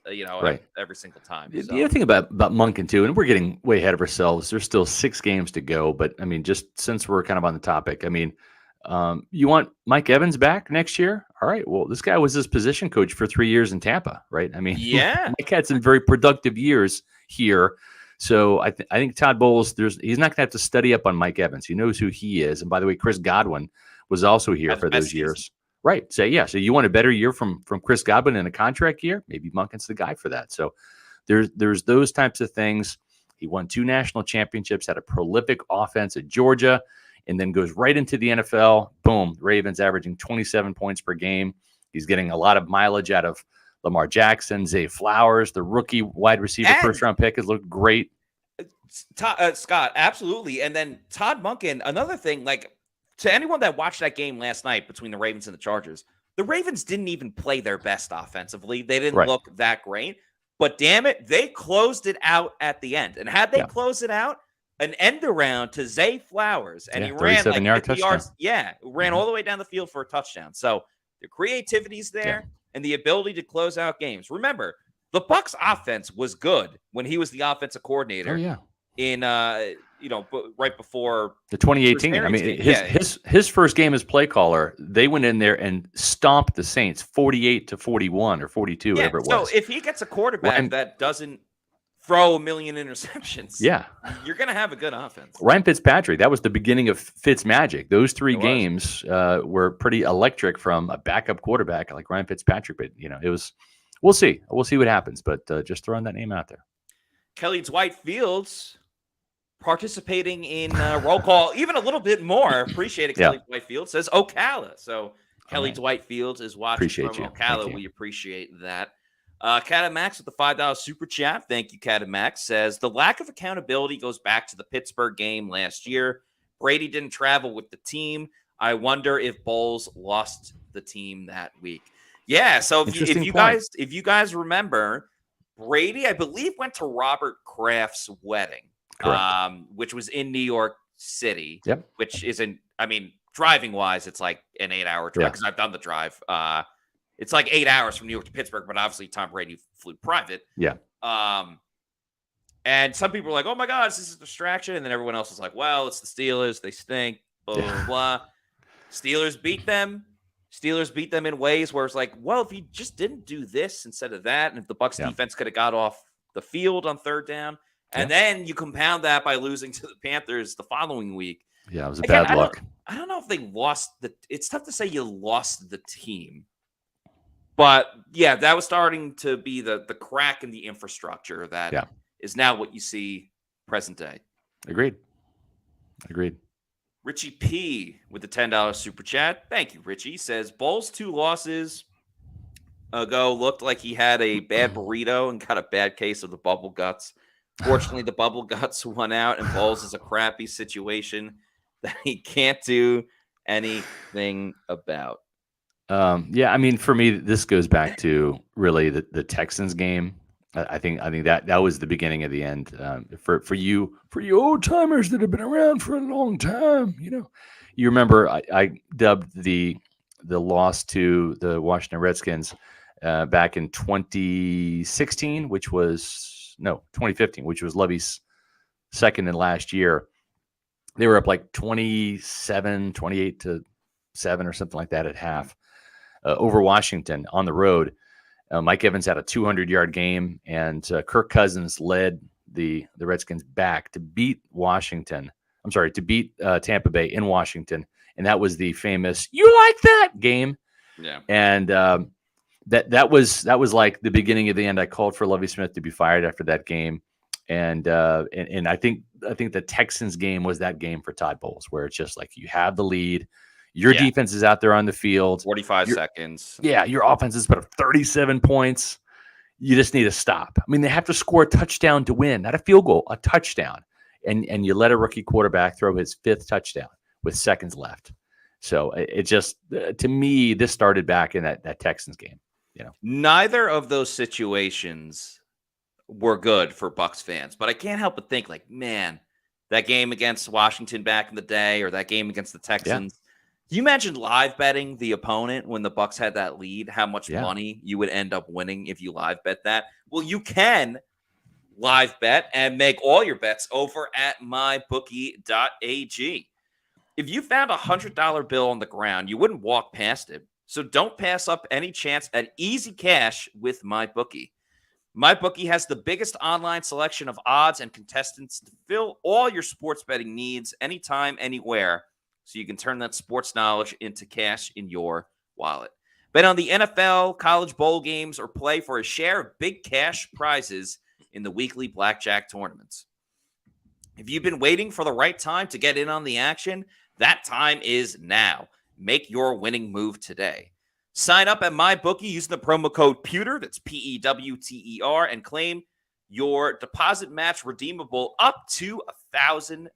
every single time. So. The other thing about Monken too, and we're getting way ahead of ourselves. There's still 6 games to go, but I mean, just since we're kind of on the topic, I mean, you want Mike Evans back next year? All right. Well, this guy was his position coach for 3 years in Tampa, right? I mean, Mike had some very productive years here. So I think Todd Bowles, he's not going to have to study up on Mike Evans. He knows who he is. And by the way, Chris Godwin was also here for those years. Right. So you want a better year from Chris Godwin in a contract year? Maybe Monken's the guy for that. So there's those types of things. He won 2 national championships, had a prolific offense at Georgia, and then goes right into the NFL. Boom, Ravens averaging 27 points per game. He's getting a lot of mileage out of Lamar Jackson, Zay Flowers, the rookie wide receiver first-round pick has looked great. Scott, absolutely. And then Todd Monken, another thing, like, to anyone that watched that game last night between the Ravens and the Chargers, the Ravens didn't even play their best offensively. They didn't look that great. But damn it, they closed it out at the end. And had they closed it out, an end around to Zay Flowers, and he ran like 50 yards. Yeah, ran all the way down the field for a touchdown. So the creativity's there and the ability to close out games. Remember, the Bucs offense was good when he was the offensive coordinator. Oh, yeah. In right before the 2018. I mean, his first game as play caller, they went in there and stomped the Saints 48-41 or 42, whatever it was. So if he gets a quarterback that doesn't throw a million interceptions, you're going to have a good offense. Ryan Fitzpatrick, that was the beginning of Fitzmagic. Those 3 games were pretty electric from a backup quarterback like Ryan Fitzpatrick. But it was. We'll see. We'll see what happens. But just throwing that name out there. Kelly Dwight Fields participating in roll call even a little bit more. Appreciate it. Kelly Dwight Fields says Ocala. So Kelly Dwight Fields is watching from Ocala. We appreciate that. Cat Max with the $5 super chat. Thank you, Cat Max. Says the lack of accountability goes back to the Pittsburgh game last year. Brady didn't travel with the team. I wonder if Bowles lost the team that week. Yeah. So if you guys remember, Brady, I believe, went to Robert Kraft's wedding. Which was in New York City, which isn't, I mean, driving wise, it's like an 8-hour drive because I've done the drive. It's like 8 hours from New York to Pittsburgh, but obviously Tom Brady flew private. Yeah. And some people are like, oh my God, this is a distraction. And then everyone else is like, well, it's the Steelers. They stink, blah, blah, blah. Steelers beat them. Steelers beat them in ways where it's like, well, if you just didn't do this instead of that, and if the Bucs defense could have got off the field on 3rd down, and then you compound that by losing to the Panthers the following week. Yeah, it was a bad luck. I don't know if they lost it's tough to say you lost the team. But yeah, that was starting to be the crack in the infrastructure that is now what you see present day. Agreed. Richie P with the $10 super chat. Thank you, Richie. Says Bowles 2 losses ago looked like he had a bad burrito and got a bad case of the bubble guts. Fortunately, the bubble guts won out, and Bowles is a crappy situation that he can't do anything about. I mean, for me, this goes back to really the Texans game. I think that was the beginning of the end. For you old timers that have been around for a long time, you remember I dubbed the loss to the Washington Redskins back in 2015, which was Lovey's second and last year. They were up like 28-7 or something like that at half over Washington on the road. Mike Evans had a 200-yard game, and Kirk Cousins led the Redskins back to beat Tampa Bay in Washington, and that was the famous "You like that" game. Yeah, and that was like the beginning of the end. I called for Lovie Smith to be fired after that game, and I think the Texans game was that game for Todd Bowles, where it's just like you have the lead. Your defense is out there on the field. 45 seconds. Yeah, your offense is put up 37 points. You just need to stop. I mean, they have to score a touchdown to win, not a field goal, a touchdown. And you let a rookie quarterback throw his 5th touchdown with seconds left. So it just, to me, this started back in that Texans game. Neither of those situations were good for Bucs fans, but I can't help but think, like, man, that game against Washington back in the day, or that game against the Texans. Can you imagine live betting the opponent when the Bucs had that lead? How much money you would end up winning if you live bet that? Well, you can live bet and make all your bets over at mybookie.ag. If you found a $100 bill on the ground, you wouldn't walk past it. So don't pass up any chance at easy cash with MyBookie. MyBookie has the biggest online selection of odds and contestants to fill all your sports betting needs anytime, anywhere, so you can turn that sports knowledge into cash in your wallet. Bet on the NFL, college bowl games, or play for a share of big cash prizes in the weekly blackjack tournaments. If you've been waiting for the right time to get in on the action, that time is now. Make your winning move today. Sign up at MyBookie using the promo code PEWTER, that's PEWTER, and claim your deposit match redeemable up to $1,000.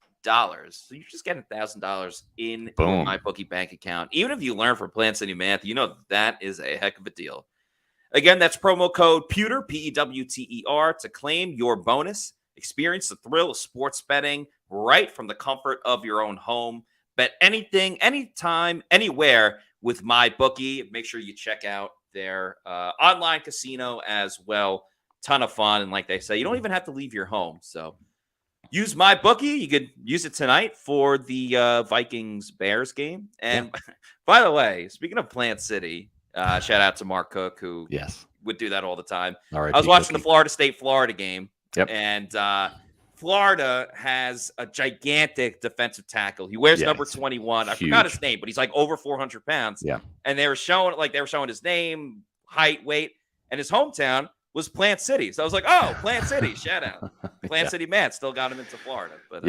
So you just get $1,000 in your MyBookie bank account. Even if you learn from Plant City Math, you know that is a heck of a deal. Again, that's promo code PEWTER, PEWTER, to claim your bonus. Experience the thrill of sports betting right from the comfort of your own home. Bet anything, anytime, anywhere with MyBookie. Make sure you check out their online casino as well. Ton of fun. And like they say, you don't even have to leave your home. So use MyBookie. You could use it tonight for the Vikings-Bears game. And by the way, speaking of Plant City, shout out to Mark Cook, who would do that all the time. I was watching the Florida State-Florida game. And Florida has a gigantic defensive tackle. He wears number 21. I forgot his name, but he's like over 400 pounds. And they were showing his name, height, weight, and his hometown was Plant City. So I was like, oh, Plant City, shout out. Plant City Matt still got him into Florida. But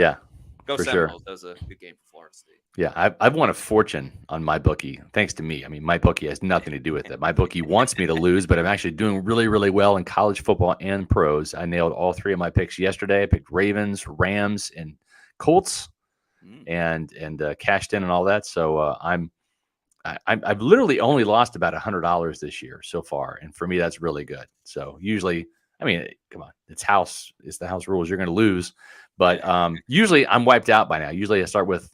go Seminoles. Sure. That was a good game for Florida State. Yeah, I've won a fortune on MyBookie, thanks to me. I mean, MyBookie has nothing to do with it. MyBookie wants me to lose, but I'm actually doing really, really well in college football and pros. I nailed all 3 of my picks yesterday. I picked Ravens, Rams, and Colts, and cashed in and all that. So I've literally only lost about $100 this year so far, and for me, that's really good. So usually, I mean, come on, it's the house rules. You're going to lose, but usually I'm wiped out by now. Usually I start with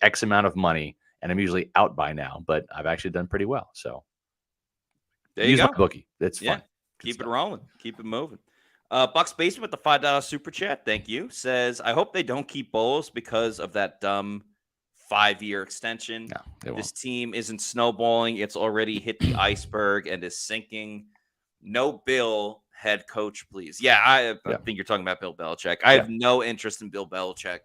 X amount of money, and I'm usually out by now, but I've actually done pretty well. So there you go. MyBookie. It's fun. Keep it rolling. Keep it moving. Bucks Basement with the $5 super chat. Thank you. Says, I hope they don't keep Bowles because of that dumb 5-year extension. No, this team isn't snowballing. It's already hit the iceberg and is sinking. No Bill head coach, please. Yeah, I think you're talking about Bill Belichick. I have no interest in Bill Belichick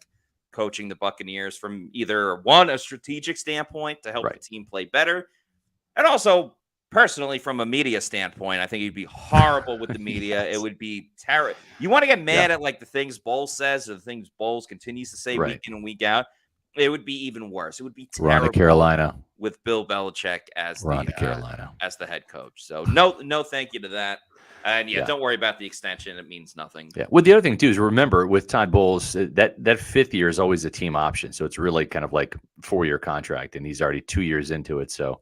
coaching the Buccaneers from either a strategic standpoint to help the team play better, and also personally from a media standpoint. I think he'd be horrible with the media. It would be terrible. You want to get mad at like the things Bowles says or the things Bowles continues to say week in and week out. It would be even worse. It would be terrible. Carolina with Bill Belichick as the head coach. So no, thank you to that. And don't worry about the extension. It means nothing. Yeah. Well, the other thing too is remember with Todd Bowles, that 5th year is always a team option. So it's really kind of like 4-year contract, and he's already 2 years into it. So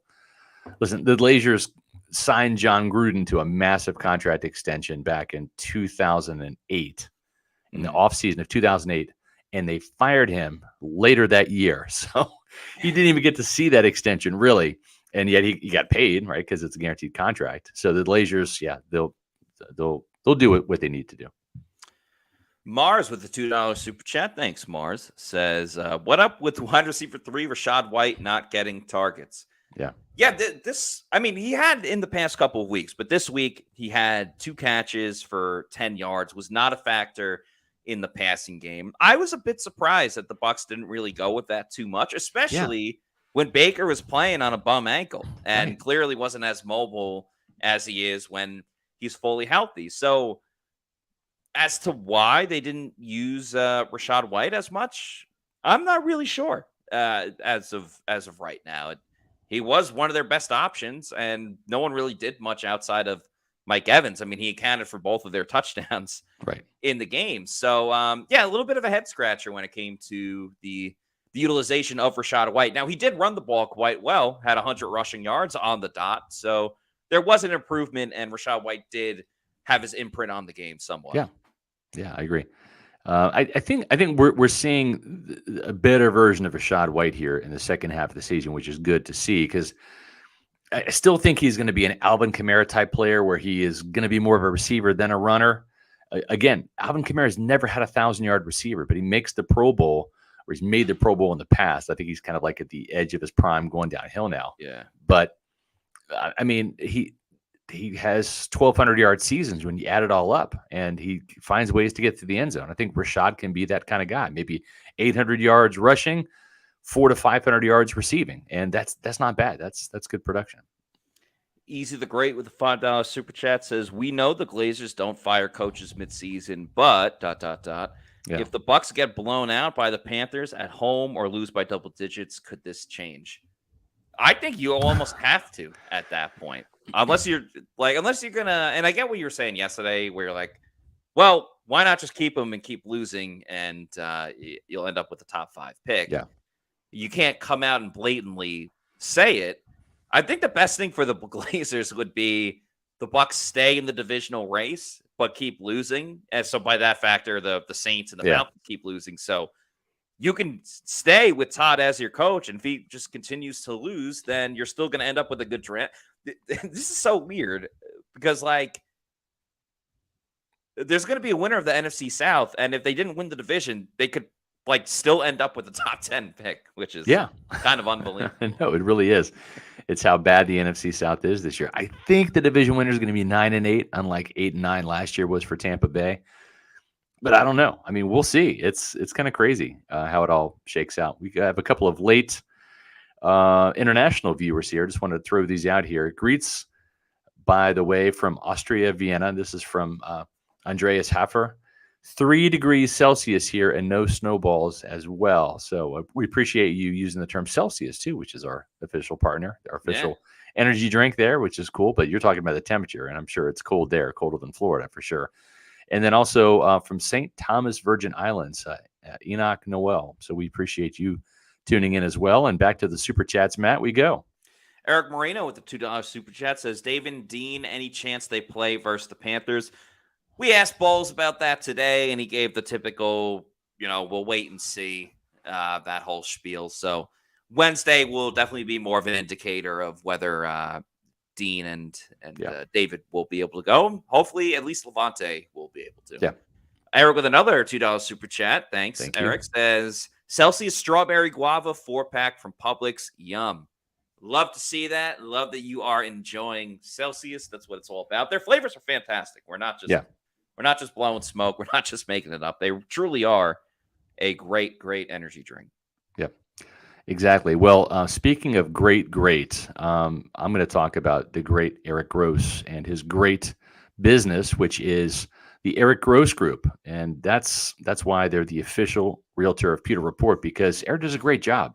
listen, the Blazers signed John Gruden to a massive contract extension back in 2008, in the offseason of 2008, and they fired him later that year. So he didn't even get to see that extension really. And yet he got paid, right? Because it's a guaranteed contract. So the Blazers, they'll do what they need to do. Mars with the $2 super chat. Thanks, Mars. Says, what up with wide receiver 3, Rashad White, not getting targets? Yeah, I mean, he had in the past couple of weeks, but this week he had 2 catches for 10 yards, was not a factor in the passing game. I was a bit surprised that the Bucs didn't really go with that too much, especially when Baker was playing on a bum ankle and clearly wasn't as mobile as he is when he's fully healthy. So as to why they didn't use Rachaad White as much, I'm not really sure as of right now. He was one of their best options, and no one really did much outside of Mike Evans. I mean, he accounted for both of their touchdowns in the game. So, a little bit of a head scratcher when it came to the utilization of Rachaad White. Now, he did run the ball quite well, had 100 rushing yards on the dot. So there was an improvement, and Rachaad White did have his imprint on the game somewhat. Yeah, I agree. I think we're seeing a better version of Rachaad White here in the second half of the season, which is good to see because I still think he's going to be an Alvin Kamara type player where he is going to be more of a receiver than a runner. Again, Alvin Kamara has never had a 1,000-yard receiver, but he makes the Pro Bowl, or he's made the Pro Bowl in the past. I think he's kind of like at the edge of his prime going downhill now. Yeah. But I mean, he has 1,200-yard seasons when you add it all up, and he finds ways to get to the end zone. I think Rachaad can be that kind of guy. Maybe 800 yards rushing, 400 to 500 yards receiving, and that's not bad. That's good production. Easy the Great with the $5 super chat says, "We know the Glazers don't fire coaches midseason, but ... if the Bucs get blown out by the Panthers at home or lose by double digits, could this change?" I think you almost have to at that point. Unless you're gonna, and I get what you were saying yesterday, where you're like, well, why not just keep them and keep losing, and you'll end up with the top 5 pick. Yeah, you can't come out and blatantly say it. I think the best thing for the Glazers would be the Bucs stay in the divisional race, but keep losing, and so by that factor, the Saints and the Falcons keep losing. So you can stay with Todd as your coach, and if he just continues to lose, then you're still going to end up with a good draft. This is so weird because, like, there's going to be a winner of the NFC South, and if they didn't win the division, they could, like, still end up with the top 10 pick, which is kind of unbelievable. No, it really is. It's how bad the NFC South is this year. I think the division winner is going to be 9-8, unlike 8-9 last year was for Tampa Bay. But I don't know. I mean, we'll see. It's kind of crazy how it all shakes out. We have a couple of late international viewers here. Just wanted to throw these out here. Greets, by the way, from Austria, Vienna. This is from Andreas Haffer. 3 degrees Celsius here and no snowballs as well. So we appreciate you using the term Celsius too, which is our official partner, our official energy drink there, which is cool. But you're talking about the temperature, and I'm sure it's cold there, colder than Florida for sure. And then also from St. Thomas Virgin Islands, Enoch Noel. So we appreciate you tuning in as well. And back to the Super Chats, Matt, we go. Eric Moreno with the $2 Super Chat says, David Dean, any chance they play versus the Panthers? We asked Bowles about that today, and he gave the typical, we'll wait and see that whole spiel. So Wednesday will definitely be more of an indicator of whether Dean and David will be able to go. Hopefully, at least Levante will be able to. Yeah. Eric with another $2 Super Chat. Thanks. Thank Eric you. says, Celsius Strawberry Guava 4-pack from Publix. Yum. Love to see that. Love that you are enjoying Celsius. That's what it's all about. Their flavors are fantastic. We're not just blowing smoke. We're not just making it up. They truly are a great, great energy drink. Yep, exactly. Well, speaking of great, I'm going to talk about the great Eric Gross and his great business, which is the Eric Gross Group. And that's why they're the official realtor of Pewter Report, because Eric does a great job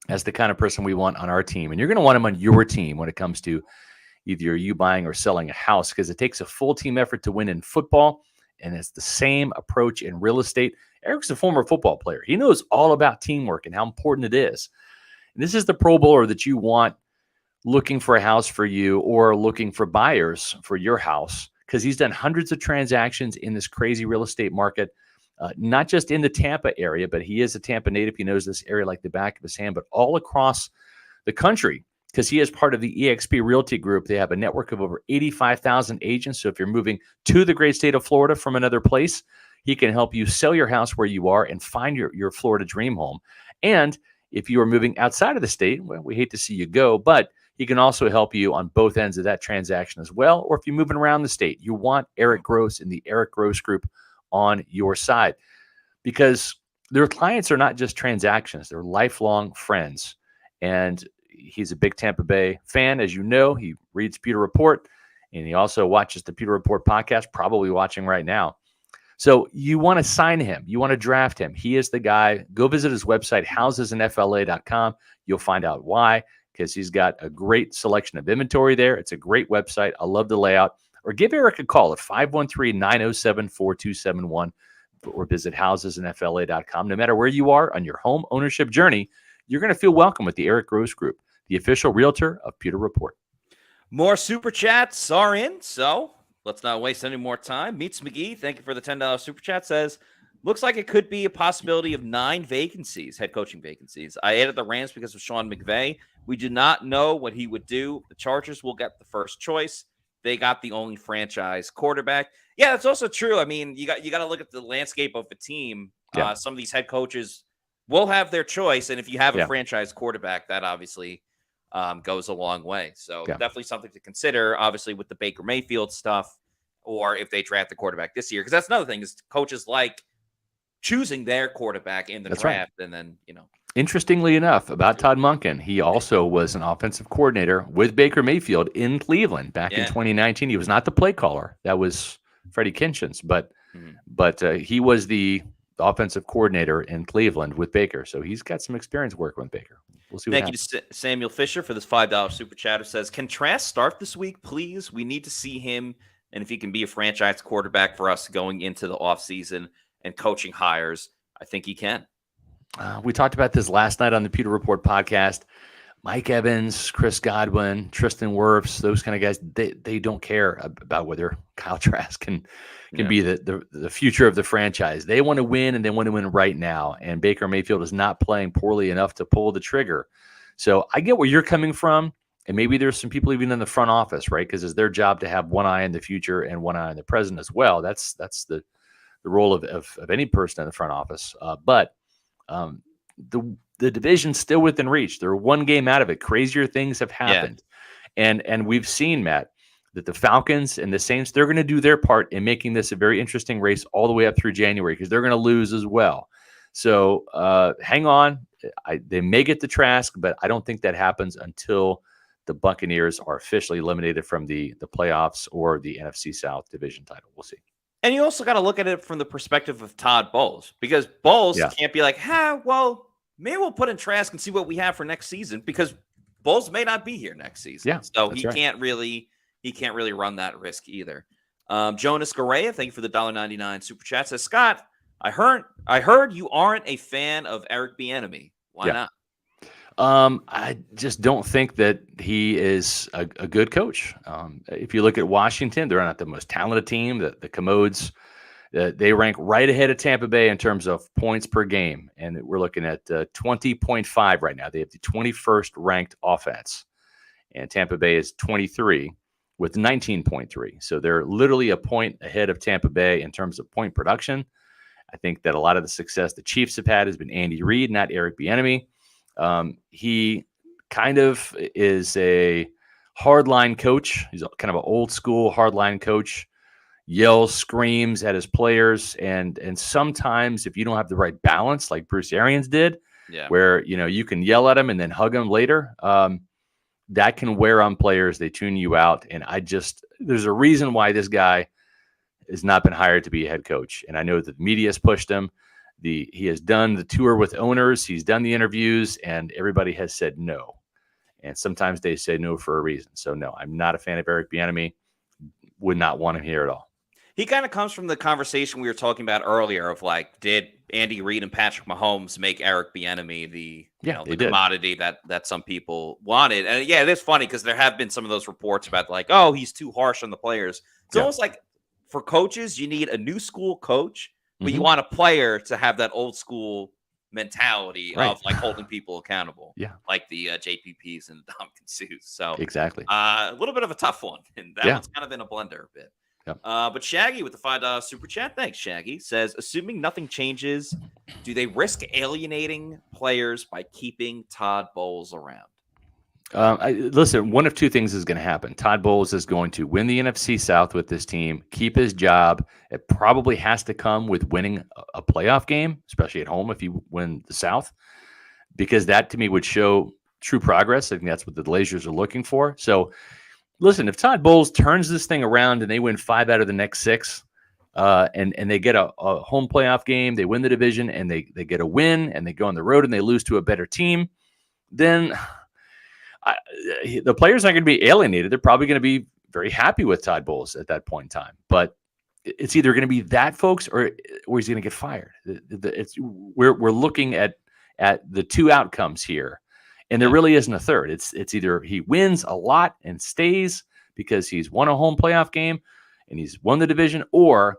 as the kind of person we want on our team. And you're going to want him on your team when it comes to either you buying or selling a house, because it takes a full team effort to win in football. And it's the same approach in real estate. Eric's a former football player. He knows all about teamwork and how important it is. And this is the Pro Bowler that you want looking for a house for you or looking for buyers for your house, because he's done hundreds of transactions in this crazy real estate market, not just in the Tampa area, but he is a Tampa native. He knows this area like the back of his hand, but all across the country, because he is part of the eXp Realty Group. They have a network of over 85,000 agents. So if you're moving to the great state of Florida from another place, he can help you sell your house where you are and find your Florida dream home. And If you are moving outside of the state, well, we hate to see you go, but he can also help you on both ends of that transaction as well. Or if you're moving around the state, you want Eric Gross and the Eric Gross Group on your side, because their clients are not just transactions, they're lifelong friends. And he's a big Tampa Bay fan, as you know. He reads Pewter Report, and he also watches the Pewter Report podcast, probably watching right now. So you want to sign him. You want to draft him. He is the guy. Go visit his website, housesinfla.com. You'll find out why, because he's got a great selection of inventory there. It's a great website. I love the layout. Or give Eric a call at 513-907-4271 or visit housesinfla.com. No matter where you are on your home ownership journey, you're going to feel welcome with the Eric Gross Group, the official realtor of Pewter Report. More super chats are in, so let's not waste any more time. Meets McGee, thank you for the $10 super chat, says, looks like it could be a possibility of 9 vacancies, head coaching vacancies. I added the Rams because of Sean McVay. We did not know what he would do. The Chargers will get the first choice. They got the only franchise quarterback. Yeah, that's also true. I mean, you got to look at the landscape of the team. Yeah. Some of these head coaches will have their choice, and if you have a Yeah. franchise quarterback, that obviously goes a long way. So Yeah. definitely something to consider, obviously, with the Baker Mayfield stuff, or if they draft the quarterback this year. Because that's another thing, is coaches like choosing their quarterback in the That's right. draft, and then, Interestingly enough, about Todd Monken, he also was an offensive coordinator with Baker Mayfield in Cleveland back in 2019. He was not the play caller. That was Freddie Kitchens, but he was the offensive coordinator in Cleveland with Baker. So he's got some experience working with Baker. We'll see what Thank happens. you to Samuel Fisher for this $5 super chat, who says, can Trask start this week, please? We need to see him, and if he can be a franchise quarterback for us going into the offseason and coaching hires, I think he can. We talked about this last night on the Pewter Report podcast. Mike Evans, Chris Godwin, Tristan Wirfs, those kind of guys, they don't care about whether Kyle Trask can be the future of the franchise. They want to win, and they want to win right now. And Baker Mayfield is not playing poorly enough to pull the trigger. So I get where you're coming from, and maybe there's some people even in the front office, right? Because it's their job to have one eye in the future and one eye on the present as well. That's the role of any person in the front office. But the division's still within reach. They're one game out of it. Crazier things have happened. And we've seen, Matt, that the Falcons and the Saints, they're going to do their part in making this a very interesting race all the way up through January, because they're going to lose as well. So hang on. They may get the Trask, but I don't think that happens until the Buccaneers are officially eliminated from the playoffs or the NFC South division title. We'll see. And you also got to look at it from the perspective of Todd Bowles, because Bowles can't be like, well, maybe we'll put in Trask and see what we have for next season, because Bowles may not be here next season. Yeah, so he can't really run that risk either. Jonas Correa, thank you for the $1.99 super chat, says, Scott, I heard you aren't a fan of Eric Bieniemy. Why not? I just don't think that he is a good coach. If you look at Washington, they're not the most talented team. The Commodes, they rank right ahead of Tampa Bay in terms of points per game. And we're looking at 20.5 right now. They have the 21st ranked offense. And Tampa Bay is 23 with 19.3. So they're literally a point ahead of Tampa Bay in terms of point production. I think that a lot of the success the Chiefs have had has been Andy Reid, not Eric Bieniemy. He kind of is a hardline coach. He's kind of an old school hardline coach, yells, screams at his players. And sometimes if you don't have the right balance, like Bruce Arians did, where, you can yell at him and then hug him later, that can wear on players. They tune you out. And there's a reason why this guy has not been hired to be a head coach. And I know that the media has pushed him. He has done the tour with owners. He's done the interviews, and everybody has said no. And sometimes they say no for a reason. So no, I'm not a fan of Eric Bieniemy. Would not want him here at all. He kind of comes from the conversation we were talking about earlier of like, did Andy Reid and Patrick Mahomes make Eric Bieniemy the commodity that some people wanted? And it is funny because there have been some of those reports about like, oh, he's too harsh on the players. It's almost like for coaches, you need a new school coach, but you want a player to have that old school mentality of like holding people accountable, like the JPPs and Dominican Sues. So exactly, a little bit of a tough one, and that one's kind of in a blender a bit. Yep. But Shaggy with the $5 super chat, thanks, Shaggy, says, assuming nothing changes, do they risk alienating players by keeping Todd Bowles around? Listen, one of two things is going to happen. Todd Bowles is going to win the NFC South with this team, keep his job. It probably has to come with winning a playoff game, especially at home if you win the South, because that to me would show true progress. I think that's what the Blazers are looking for. So, listen, if Todd Bowles turns this thing around and they win 5 out of the next 6, and they get a home playoff game, they win the division, and they get a win, and they go on the road and they lose to a better team, then the players aren't going to be alienated. They're probably going to be very happy with Todd Bowles at that point in time. But it's either going to be that, folks, or he's going to get fired. We're looking at the two outcomes here, and there really isn't a third. It's either he wins a lot and stays because he's won a home playoff game and he's won the division, or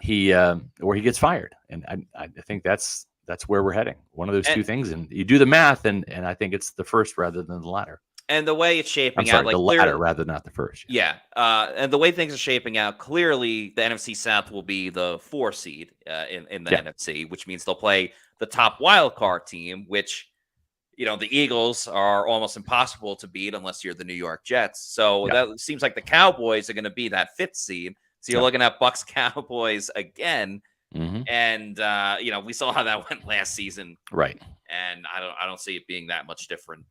he gets fired. And I think that's where we're heading. One of those two things, and you do the math, and I think it's the first rather than the latter. And the way it's shaping out, like the latter rather than not the first. Yeah. And the way things are shaping out, clearly the NFC South will be the 4 seed in the NFC, which means they'll play the top wild card team, which, the Eagles are almost impossible to beat unless you're the New York Jets. So that seems like the Cowboys are going to be that 5th seed. So you're looking at Bucs Cowboys again. Mm-hmm. And we saw how that went last season, right? And I don't see it being that much different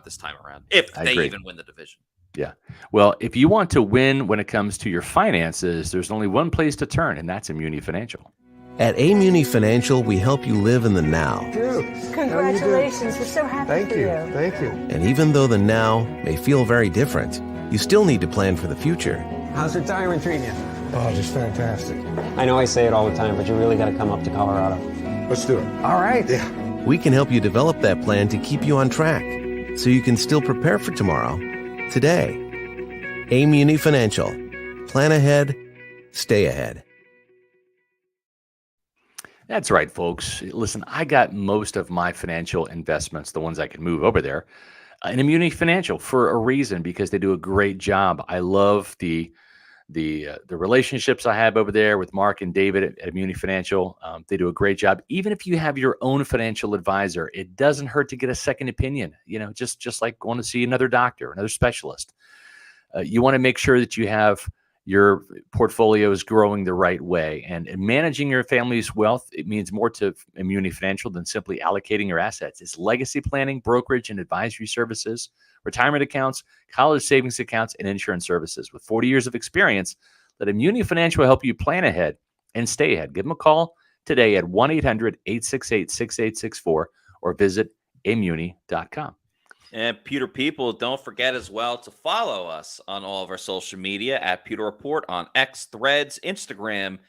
this time around, if they even win the division. Yeah. Well, if you want to win when it comes to your finances, there's only one place to turn, and that's Immuni Financial. At Immuni Financial, we help you live in the now. Congratulations. We're so happy for you. Thank you. And even though the now may feel very different, you still need to plan for the future. How's retirement treating you? Oh, just fantastic. I know I say it all the time, but you really got to come up to Colorado. Let's do it. All right. Yeah. We can help you develop that plan to keep you on track so you can still prepare for tomorrow, today. Immuni Financial. Plan ahead, stay ahead. That's right, folks. Listen, I got most of my financial investments, the ones I can move over there, in Immuni Financial for a reason, because they do a great job. I love the relationships I have over there with Mark and David at Immuni Financial. They do a great job. Even if you have your own financial advisor, it doesn't hurt to get a second opinion. Just like going to see another doctor, another specialist. You want to make sure that you have your portfolio is growing the right way, and managing your family's wealth. It means more to Immuni Financial than simply allocating your assets. It's legacy planning, brokerage and advisory services, retirement accounts, college savings accounts, and insurance services. With 40 years of experience, let Immuni Financial help you plan ahead and stay ahead. Give them a call today at 1-800-868-6864 or visit immuni.com. And Pewter People, don't forget as well to follow us on all of our social media at Pewter Report on X, Threads, Instagram,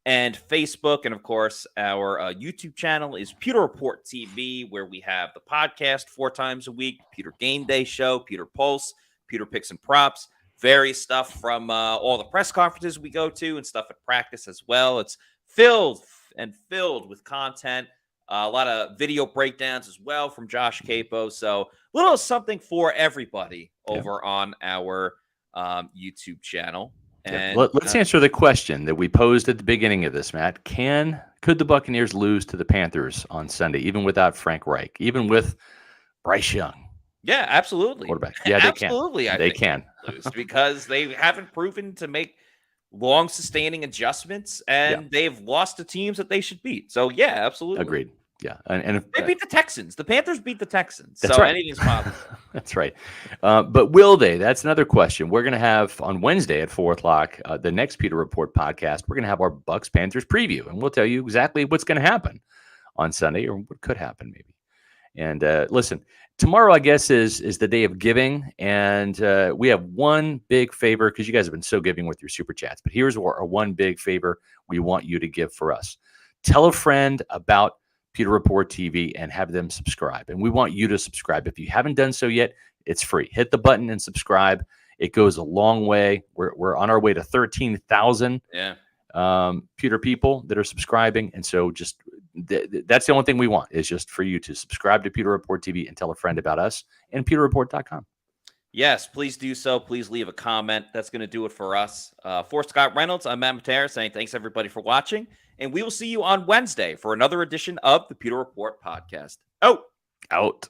and Facebook. And of course, our YouTube channel is Pewter Report TV, where we have the podcast 4 times a week, Pewter Game Day Show, Pewter Pulse, Pewter Picks and Props, various stuff from all the press conferences we go to and stuff at practice as well. It's filled with content. A lot of video breakdowns as well from Josh Capo. So a little something for everybody over on our YouTube channel. And let's answer the question that we posed at the beginning of this, Matt. Could the Buccaneers lose to the Panthers on Sunday, even without Frank Reich, even with Bryce Young? Yeah, absolutely. Quarterback. Yeah, they absolutely, can. They can lose because they haven't proven to make long sustaining adjustments, and they've lost to teams that they should beat. So yeah, absolutely. Agreed. Yeah. And they beat the Texans. The Panthers beat the Texans. That's so right. Anything's possible. That's right. But will they? That's another question. We're going to have on Wednesday at 4:00, the next Pewter Report podcast. We're going to have our Bucs Panthers preview, and we'll tell you exactly what's going to happen on Sunday, or what could happen maybe. And listen, tomorrow, I guess, is the day of giving. And we have one big favor, because you guys have been so giving with your super chats. But here's our one big favor we want you to give for us. Tell a friend about Pewter Report TV and have them subscribe. And we want you to subscribe. If you haven't done so yet, it's free. Hit the button and subscribe. It goes a long way. We're on our way to 13,000 Pewter people that are subscribing. And so just that's the only thing we want, is just for you to subscribe to Pewter Report TV and tell a friend about us and pewterreport.com. Yes, please do so. Please leave a comment. That's going to do it for us. For Scott Reynolds, I'm Matt Matera saying thanks everybody for watching, and we will see you on Wednesday for another edition of the Pewter Report podcast. Out.